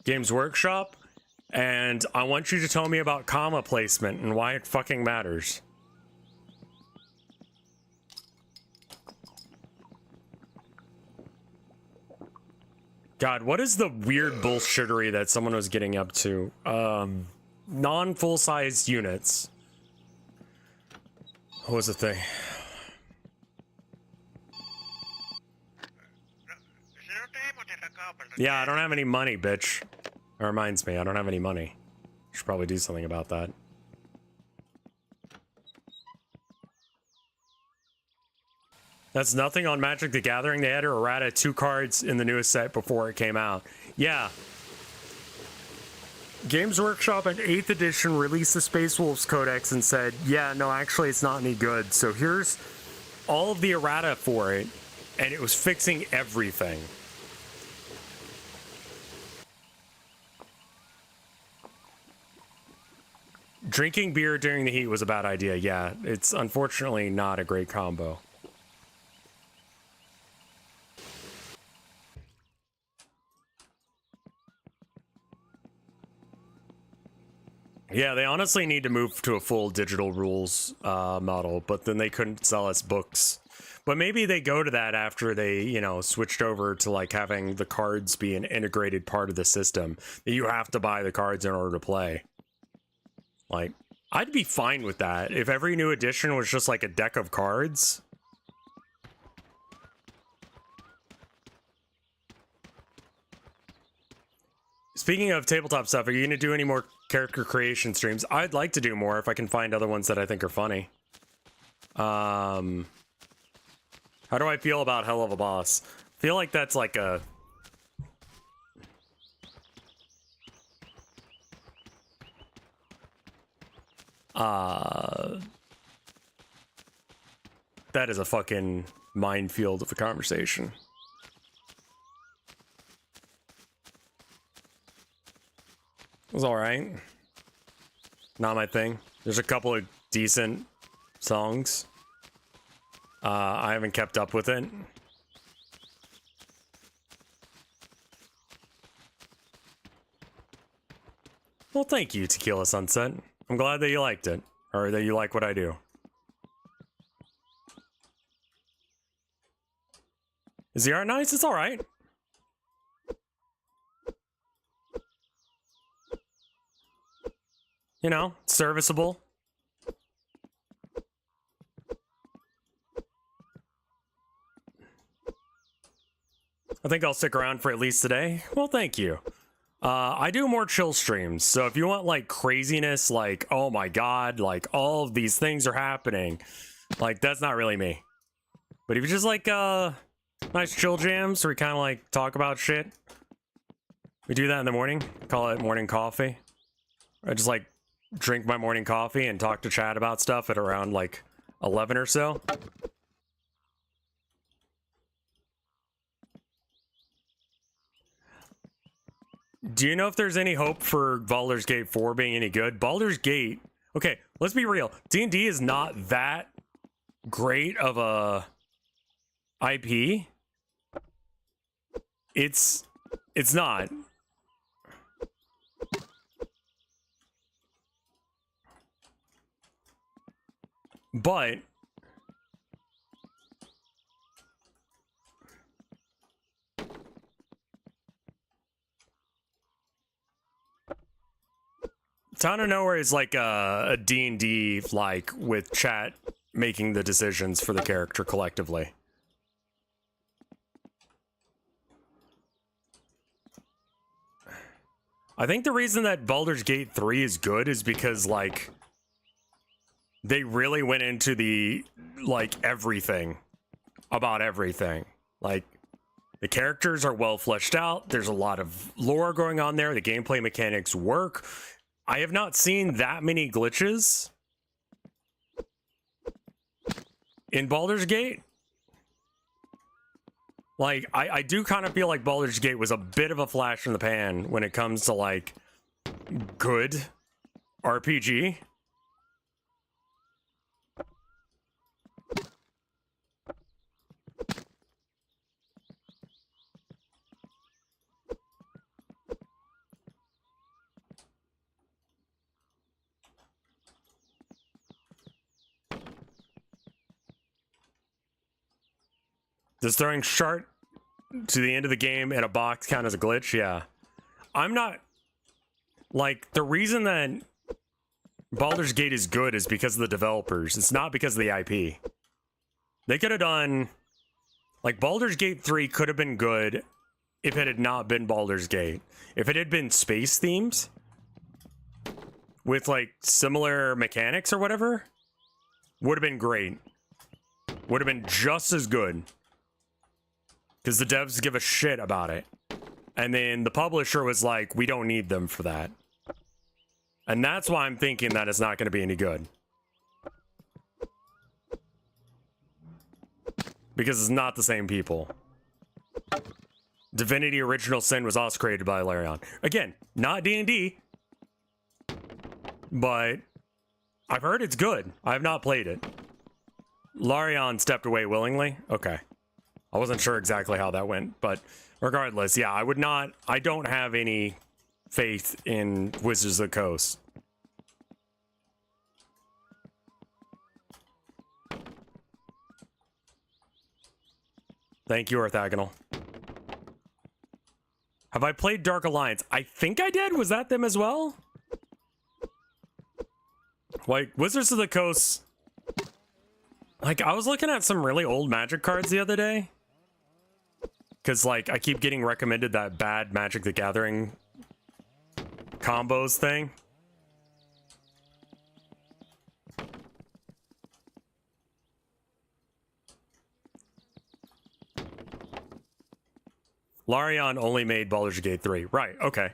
Games Workshop, and I want you to tell me about comma placement and why it fucking matters. God, what is the weird bullshittery that someone was getting up to? Non-full-size units. What was the thing? Yeah, I don't have any money, bitch. That reminds me, I don't have any money. Should probably do something about that. That's nothing on Magic the Gathering. They had her errata 2 cards in the newest set before it came out. Yeah. Games Workshop in 8th edition released the Space Wolves Codex and said, yeah, no, actually it's not any good. So here's all of the errata for it, and it was fixing everything. Drinking beer during the heat was a bad idea. Yeah, it's unfortunately not a great combo. Yeah, they honestly need to move to a full digital rules model, but then they couldn't sell us books. But maybe they go to that after they, you know, switched over to like having the cards be an integrated part of the system. That you have to buy the cards in order to play. Like, I'd be fine with that if every new edition was just like a deck of cards. Speaking of tabletop stuff, are you gonna do any more character creation streams? I'd like to do more if I can find other ones that I think are funny. How do I feel about Hell of a Boss? I feel like that's like a... that is a fucking minefield of a conversation. It was alright. Not my thing. There's a couple of decent songs. I haven't kept up with it. Well, thank you, Tequila Sunset. I'm glad that you liked it. Or that you like what I do. Is the art nice? It's alright. You know, serviceable. I think I'll stick around for at least today. Well, thank you. I do more chill streams, so if you want like craziness, like, oh my god, like all of these things are happening, like that's not really me. But if you just like nice chill jams where we kind of like talk about shit, we do that in the morning. Call it morning coffee. I just like drink my morning coffee and talk to chat about stuff at around like 11 or so. Do you know if there's any hope for Baldur's Gate 4 being any good? Baldur's Gate... Okay, let's be real. D&D is not that great of a IP. It's not. But... Town of Nowhere is like a D&D, like, with chat making the decisions for the character collectively. I think the reason that Baldur's Gate 3 is good is because, like, they really went into the, like, everything about everything. Like, the characters are well fleshed out, there's a lot of lore going on there, the gameplay mechanics work. I have not seen that many glitches in Baldur's Gate. Like, I do kind of feel like Baldur's Gate was a bit of a flash in the pan when it comes to, like, good RPG. Does throwing Shart to the end of the game in a box count as a glitch? Yeah. I'm not... Like, the reason that Baldur's Gate is good is because of the developers. It's not because of the IP. They could have done... Like, Baldur's Gate 3 could have been good if it had not been Baldur's Gate. If it had been space themes with, like, similar mechanics or whatever, would have been great. Would have been just as good. Because the devs give a shit about it. And then the publisher was like, we don't need them for that. And that's why I'm thinking that it's not going to be any good. Because it's not the same people. Divinity Original Sin was also created by Larion. Again, not D&D. But I've heard it's good. I have not played it. Larion stepped away willingly? Okay. I wasn't sure exactly how that went, but regardless, yeah, I don't have any faith in Wizards of the Coast. Thank you, orthogonal. Have I played Dark Alliance? I think I did. Was that them as well? Like, Wizards of the Coast. Like, I was looking at some really old Magic cards the other day. Because, like, I keep getting recommended that bad Magic the Gathering combos thing. Larion only made Baldur's Gate 3. Right, okay.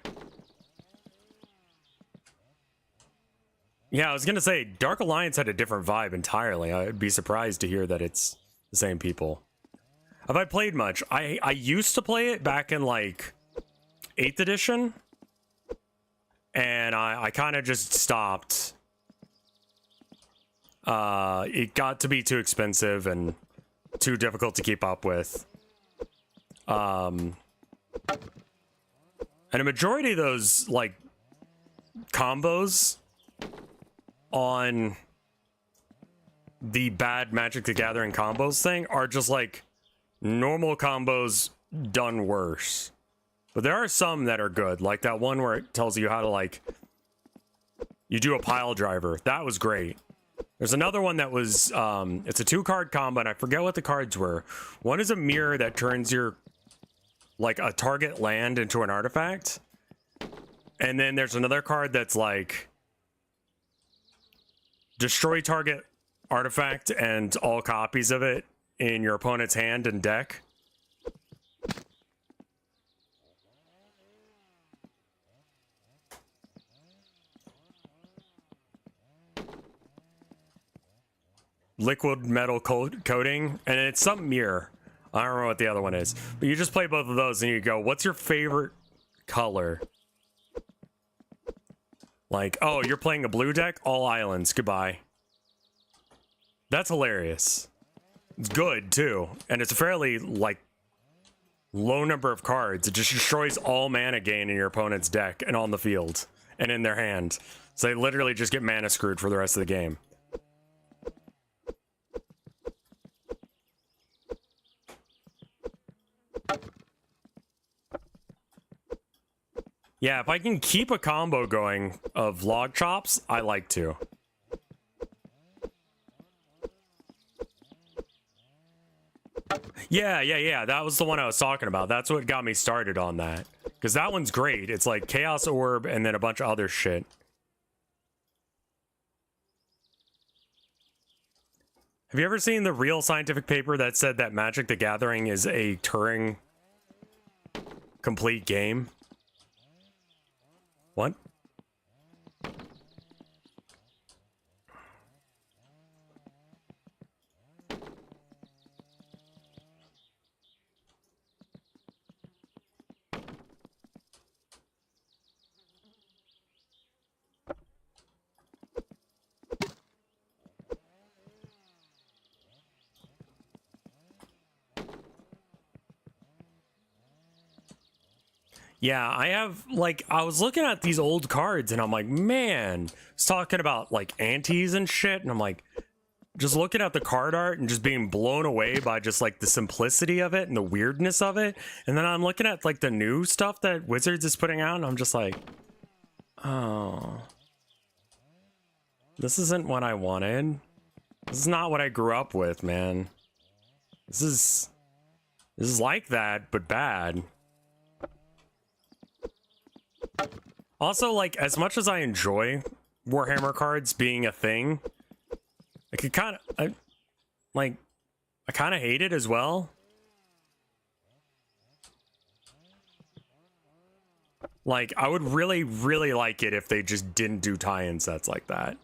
Yeah, I was gonna say, Dark Alliance had a different vibe entirely. I'd be surprised to hear that it's the same people. Have I played much? I used to play it back in, like, 8th edition. And I kind of just stopped. It got to be too expensive and too difficult to keep up with. And a majority of those, like, combos on the bad Magic the Gathering combos thing are just, like, normal combos done worse. But there are some that are good, like that one where it tells you how to, like, you do a pile driver. That was great. There's another one that was, it's a 2-card combo, and I forget what the cards were. One is a mirror that turns your, like, a target land into an artifact. And then there's another card that's like, destroy target artifact and all copies of it in your opponent's hand and deck. Liquid metal coating, and it's some mirror. I don't remember what the other one is, but you just play both of those and you go, what's your favorite color? Like, oh, you're playing a blue deck? All islands, goodbye. That's hilarious. It's good too, and it's a fairly, like, low number of cards. It just destroys all mana gain in your opponent's deck and on the field and in their hand, so they literally just get mana screwed for the rest of the game. Yeah, if I can keep a combo going of log chops, I like to. Yeah. That was the one I was talking about. That's what got me started on that. Because that one's great. It's like Chaos Orb and then a bunch of other shit. Have you ever seen the real scientific paper that said that Magic the Gathering is a Turing complete game? What? Yeah, I have, like, I was looking at these old cards and I'm like, man, it's talking about, like, antes and shit. And I'm like, just looking at the card art and just being blown away by just, like, the simplicity of it and the weirdness of it. And then I'm looking at, like, the new stuff that Wizards is putting out and I'm just like, oh, this isn't what I wanted. This is not what I grew up with, man. This is like that, but bad. Also, like, as much as I enjoy Warhammer cards being a thing, I could kind of, I kind of hate it as well. Like, I would really, really like it if they just didn't do tie-in sets like that.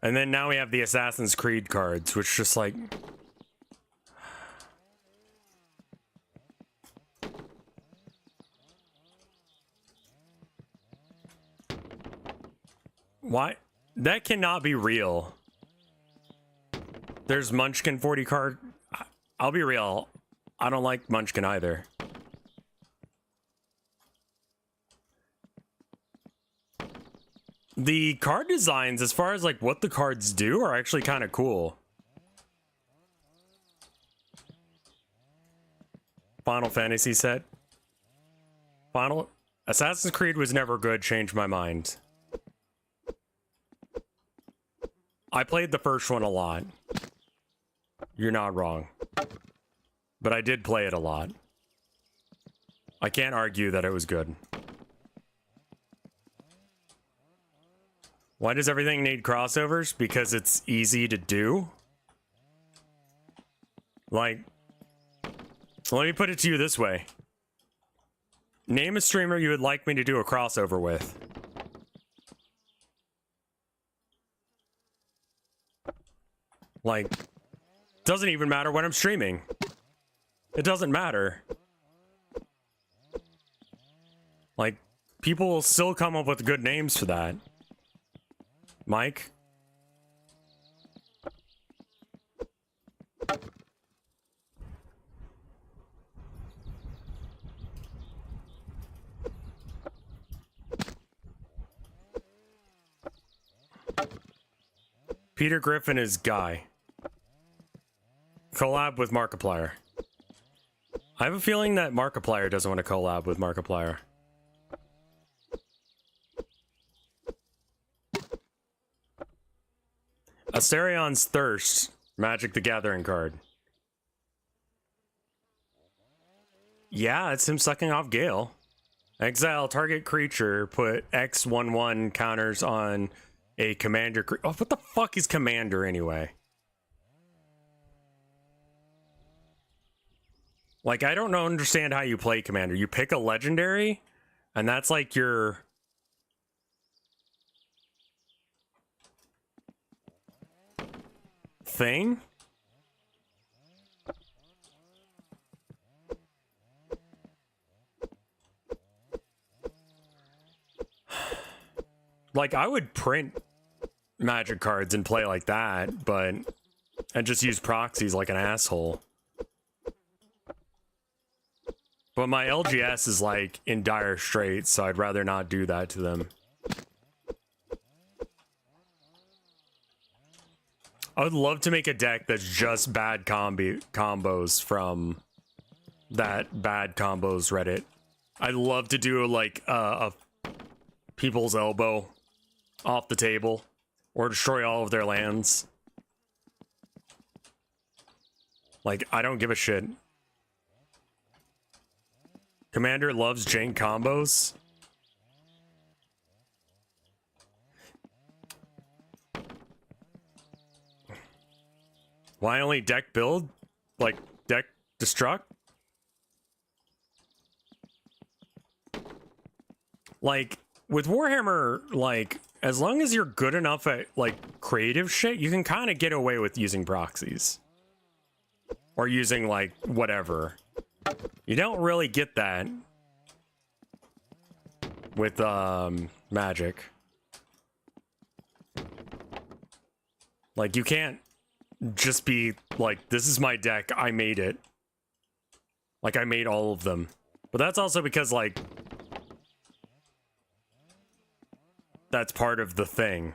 And then now we have the Assassin's Creed cards, which just like... Why? That cannot be real. There's Munchkin 40 card. I'll be real. I don't like Munchkin either. The card designs, as far as like what the cards do, are actually kind of cool. Final Fantasy set. Assassin's Creed was never good, changed my mind. I played the first one a lot. You're not wrong. But I did play it a lot. I can't argue that it was good. Why does everything need crossovers? Because it's easy to do. Like, let me put it to you this way. Name a streamer you would like me to do a crossover with. Like, doesn't even matter when I'm streaming. It doesn't matter. Like, people will still come up with good names for that. Mike? Peter Griffin is Guy. Collab with Markiplier. I have a feeling that Markiplier doesn't want to collab with Markiplier. Astarion's Thirst. Magic the Gathering card. Yeah, it's him sucking off Gale. Exile target creature, put X/1/1 counters on a commander. Oh, what the fuck is commander anyway? Like, I don't understand how you play commander. You pick a legendary, and that's like your... thing? Like, I would print magic cards and play like that, but... and just use proxies like an asshole. But my LGS is, like, in dire straits, so I'd rather not do that to them. I would love to make a deck that's just bad combos from that bad combos Reddit. I'd love to do, like, a People's Elbow off the table, or destroy all of their lands. Like, I don't give a shit. Commander loves jank combos. Why only deck build? Like, deck destruct? Like, with Warhammer, like, as long as you're good enough at, like, creative shit, you can kind of get away with using proxies. Or using, like, whatever. You don't really get that with, Magic. Like, you can't just be like, this is my deck, I made it. Like, I made all of them. But that's also because, like, that's part of the thing.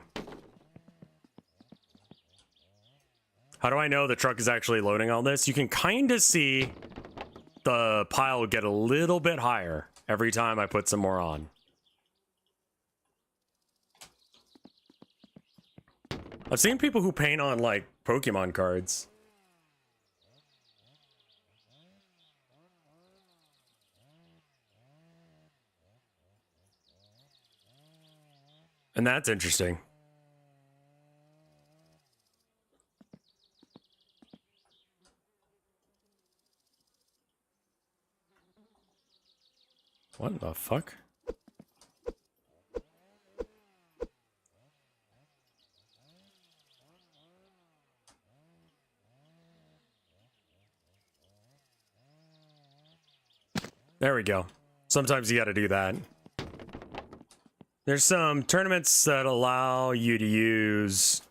How do I know the truck is actually loading all this? You can kind of see the pile get a little bit higher every time I put some more on. I've seen people who paint on, like, Pokemon cards. And that's interesting. What the fuck? There we go. Sometimes you gotta do that. There's some tournaments that allow you to use...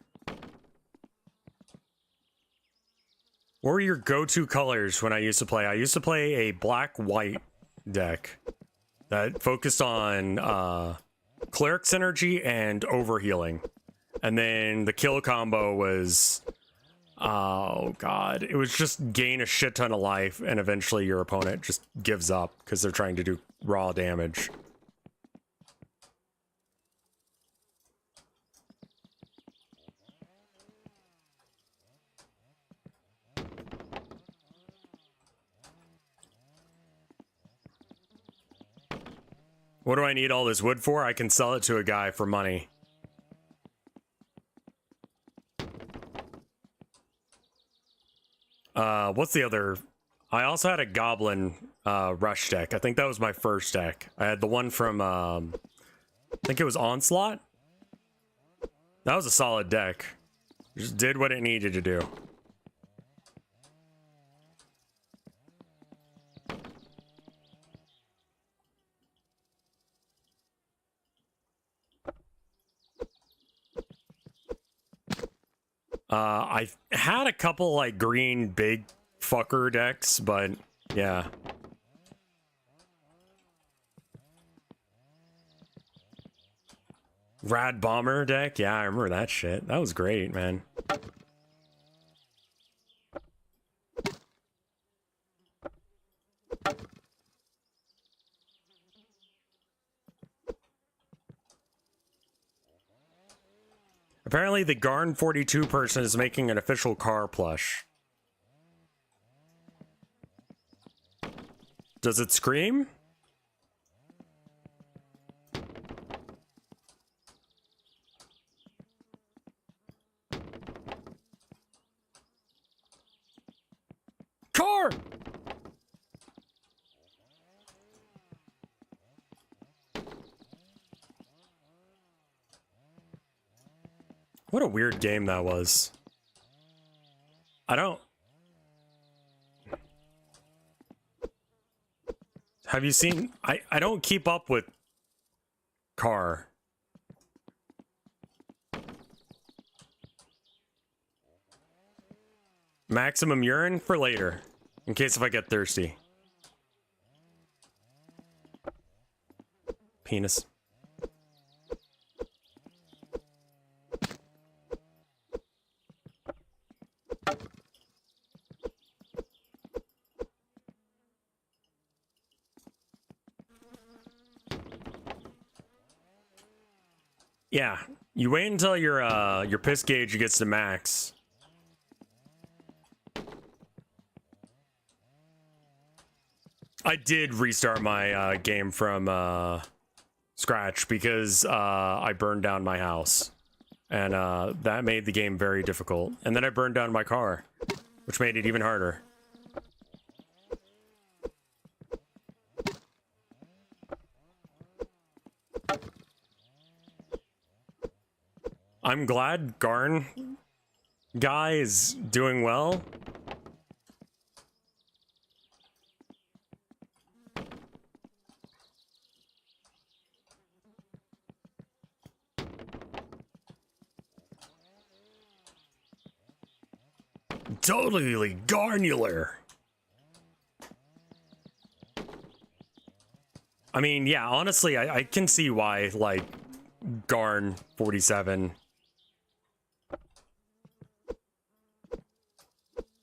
What were your go-to colors when I used to play? I used to play a black-white deck that focused on cleric synergy and overhealing. And then the kill combo was, oh god, it was just gain a shit ton of life and eventually your opponent just gives up because they're trying to do raw damage. What do I need all this wood for? I can sell it to a guy for money. What's the other? I also had a goblin rush deck. I think that was my first deck. I had the one from I think it was Onslaught. That was a solid deck. Just did what it needed to do. I had a couple like green big fucker decks, but yeah. Rad Bomber deck? Yeah, I remember that shit. That was great, man. Apparently the Garn 42 person is making an official car plush. Does it scream? Car! What a weird game that was. I don't... Have you seen... I don't keep up with car. Maximum urine for later, in case if I get thirsty. Penis. Yeah, you wait until your piss gauge gets to max. I did restart my game from scratch because I burned down my house, and that made the game very difficult. And then I burned down my car, which made it even harder. I'm glad Garn guy is doing well. Totally garnular. I mean, yeah, honestly, I can see why, like, Garn 47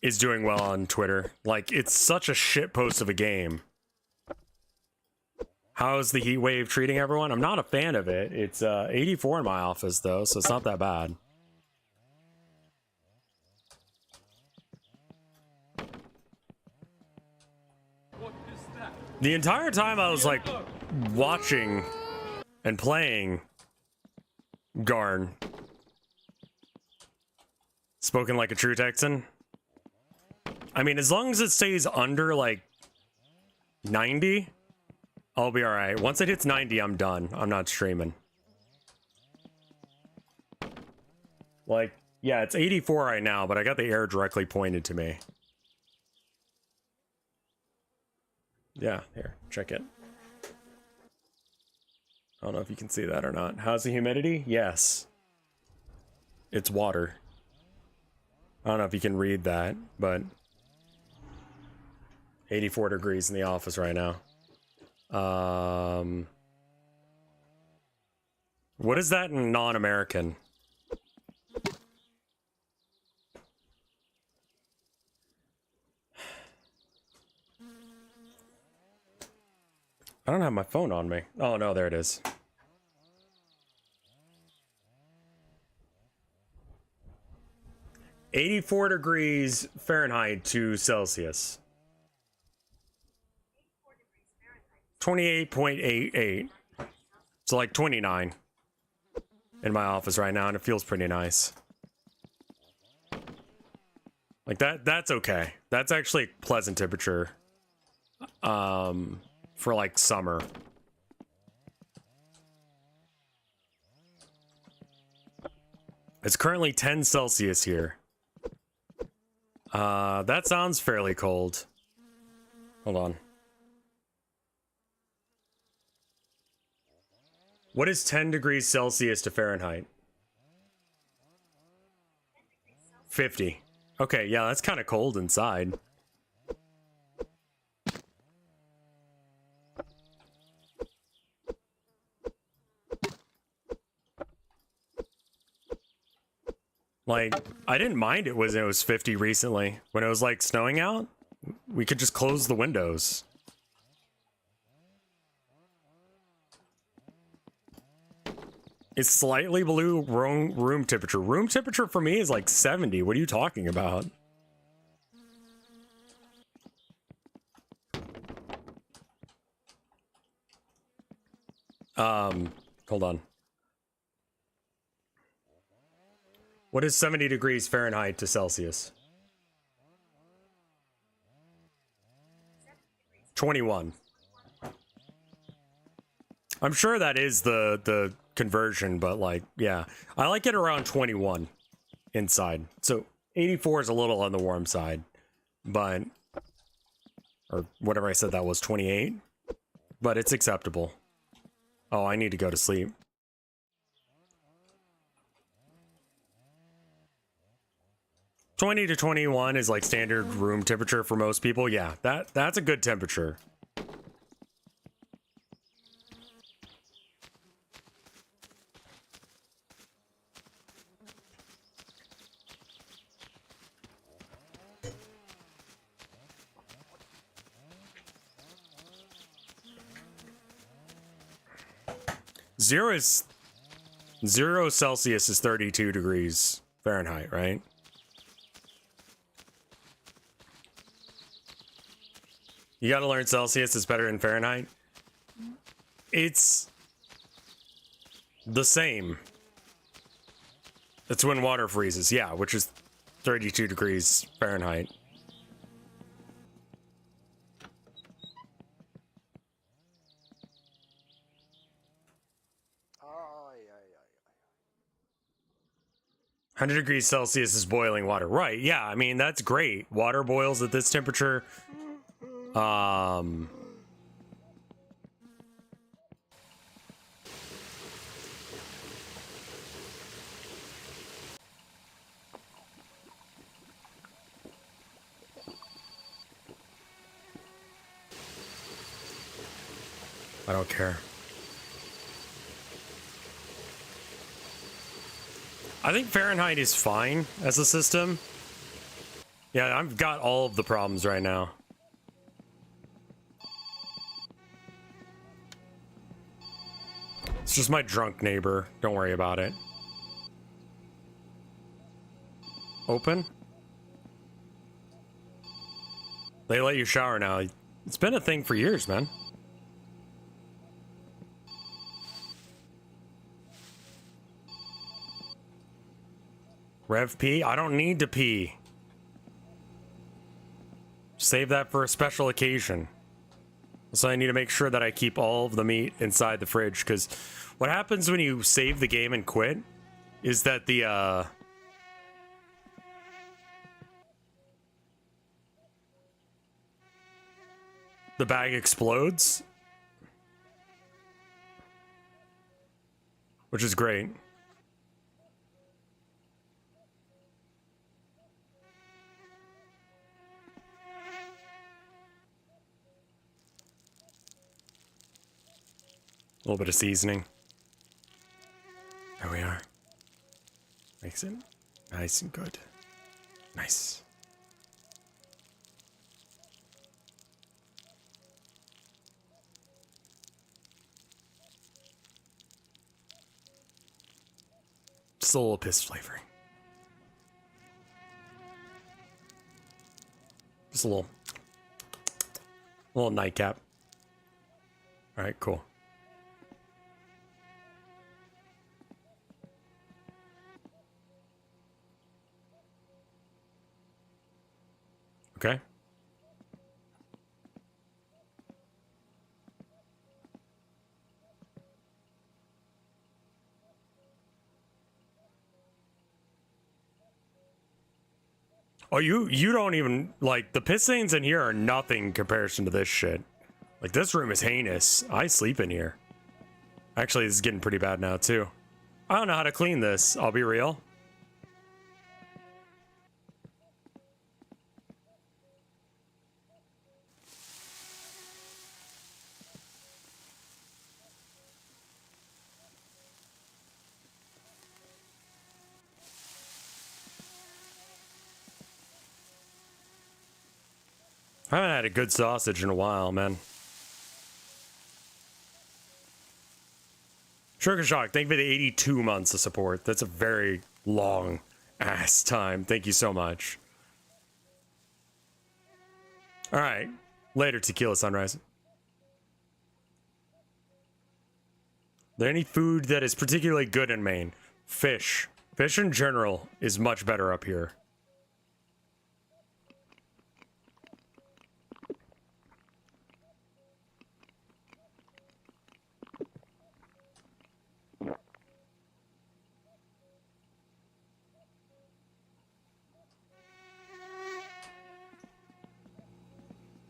is doing well on Twitter. Like, it's such a shit post of a game. How's the heat wave treating everyone? I'm not a fan of it. It's 84 in my office, though, so it's not that bad. The entire time I was like watching and playing Garn. Spoken like a true Texan. I mean, as long as it stays under like 90, I'll be alright. Once it hits 90, I'm done. I'm not streaming. Like, yeah, it's 84 right now, but I got the air directly pointed to me. Yeah, here, check it. I don't know if you can see that or not. How's the humidity? Yes. It's water. I don't know if you can read that, but 84 degrees in the office right now. What is that in non-American? I don't have my phone on me. Oh no, there it is. "84 degrees Fahrenheit to Celsius. 28.88. So like 29 in my office right now, and it feels pretty nice. Like that's okay. That's actually a pleasant temperature. For like summer. It's currently 10 Celsius here. That sounds fairly cold. Hold on. What is 10 degrees Celsius to Fahrenheit? 50. Okay, yeah, that's kind of cold inside. Like, I didn't mind it when it was 50 recently. When it was like snowing out, we could just close the windows. It's slightly below room temperature. Room temperature for me is like 70. What are you talking about? Hold on. What is 70 degrees Fahrenheit to Celsius? 21. I'm sure that is the conversion, but like, yeah. I like it around 21 inside. So 84 is a little on the warm side, but, or whatever I said that was, 28, but it's acceptable. Oh, I need to go to sleep. "20 to 21 is like standard room temperature for most people. Yeah, that's a good temperature. Zero Celsius is 32 degrees Fahrenheit, right? You gotta learn Celsius is better than Fahrenheit. It's the same. It's when water freezes, yeah, which is 32 degrees Fahrenheit. Ai, ai, ai, ai. 100 degrees Celsius is boiling water. Right, yeah, I mean, that's great. Water boils at this temperature. I don't care. I think Fahrenheit is fine as a system. Yeah, I've got all of the problems right now. It's just my drunk neighbor. Don't worry about it. Open? They let you shower now. It's been a thing for years, man. Rev P? I don't need to pee. Save that for a special occasion. So I need to make sure that I keep all of the meat inside the fridge, because what happens when you save the game and quit is that the bag explodes, which is great. A little bit of seasoning. fix it. Nice and good. Nice. Just a little piss flavoring. Just a little nightcap. All right, cool. Okay. Oh, you don't even, like, the piss stains in here are nothing in comparison to this shit. Like, this room is heinous. I sleep in here. Actually, this is getting pretty bad now, too. I don't know how to clean this, I'll be real. I haven't had a good sausage in a while, man. Sugar Shock, thank you for the 82 months of support. That's a very long ass time. Thank you so much. All right. Later, Tequila Sunrise. There any food that is particularly good in Maine? Fish. Fish in general is much better up here.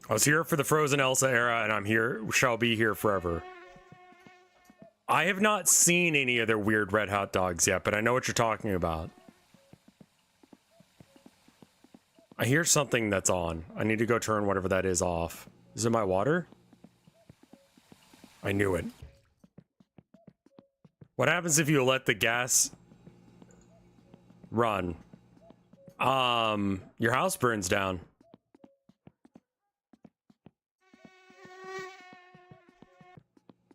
I was here for the Frozen Elsa era, and I'm here, shall be here forever. I have not seen any other weird red hot dogs yet, but I know what you're talking about. I hear something that's on. I need to go turn whatever that is off. Is it my water? I knew it. What happens if you let the gas run? Your house burns down.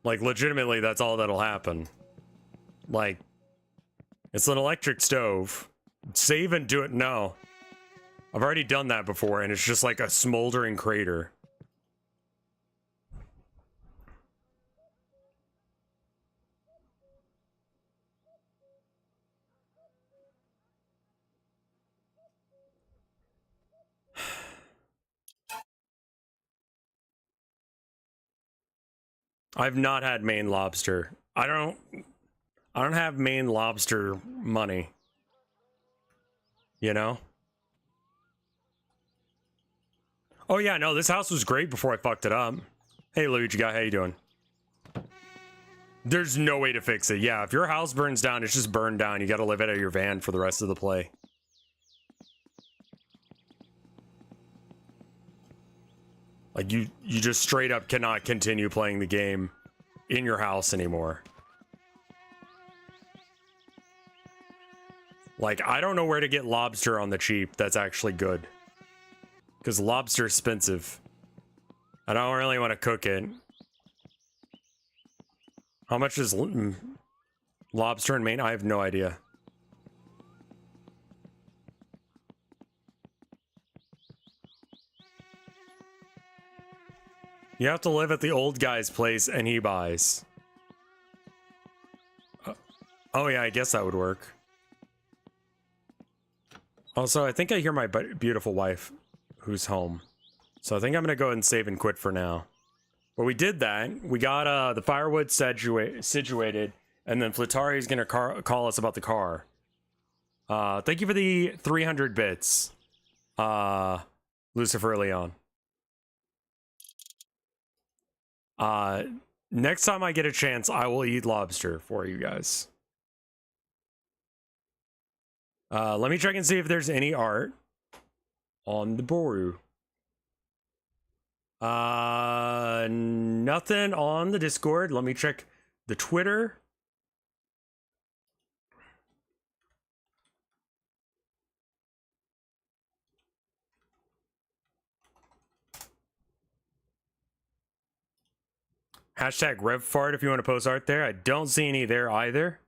Like, legitimately, that's all that'll happen. Like, it's an electric stove. Save and do it. No. I've already done that before, and it's just like a smoldering crater. I've not had Maine lobster. I don't have Maine lobster money. You know? Oh yeah, no, this house was great before I fucked it up. Hey Luigi guy, how you doing? There's no way to fix it. Yeah, if your house burns down, it's just burned down. You gotta live out of your van for the rest of the play. Like, you just straight up cannot continue playing the game in your house anymore. Like, I don't know where to get lobster on the cheap that's actually good. Because lobster's expensive. I don't really want to cook it. How much is lobster in Maine? I have no idea. You have to live at the old guy's place and he buys. Oh yeah, I guess that would work. Also, I think I hear my beautiful wife who's home. So I think I'm going to go ahead and save and quit for now. But we did that. We got the firewood situated, and then Flatari is going to call us about the car. Thank you for the 300 bits, Lucifer Leon. Next time I get a chance, I will eat lobster for you guys. Let me check and see if there's any art on the Boru. Nothing on the Discord. Let me check the Twitter. Hashtag RevFart if you want to post art there. I don't see any there either.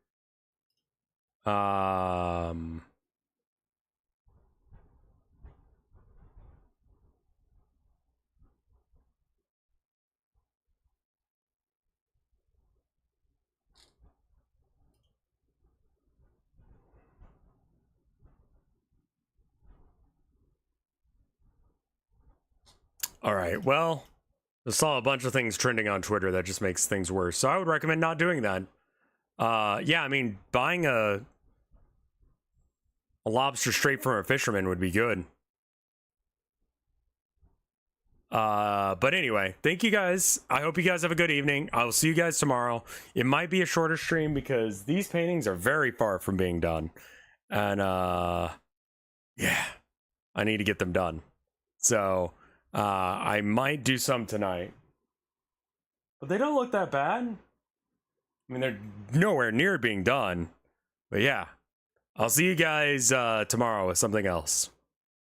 All right, well, I saw a bunch of things trending on Twitter that just makes things worse. So I would recommend not doing that. Yeah, I mean, buying a lobster straight from a fisherman would be good. But anyway, thank you guys. I hope you guys have a good evening. I will see you guys tomorrow. It might be a shorter stream because these paintings are very far from being done. And yeah, I need to get them done. So I might do some tonight. But they don't look that bad. I mean, they're nowhere near being done. But yeah, I'll see you guys tomorrow with something else.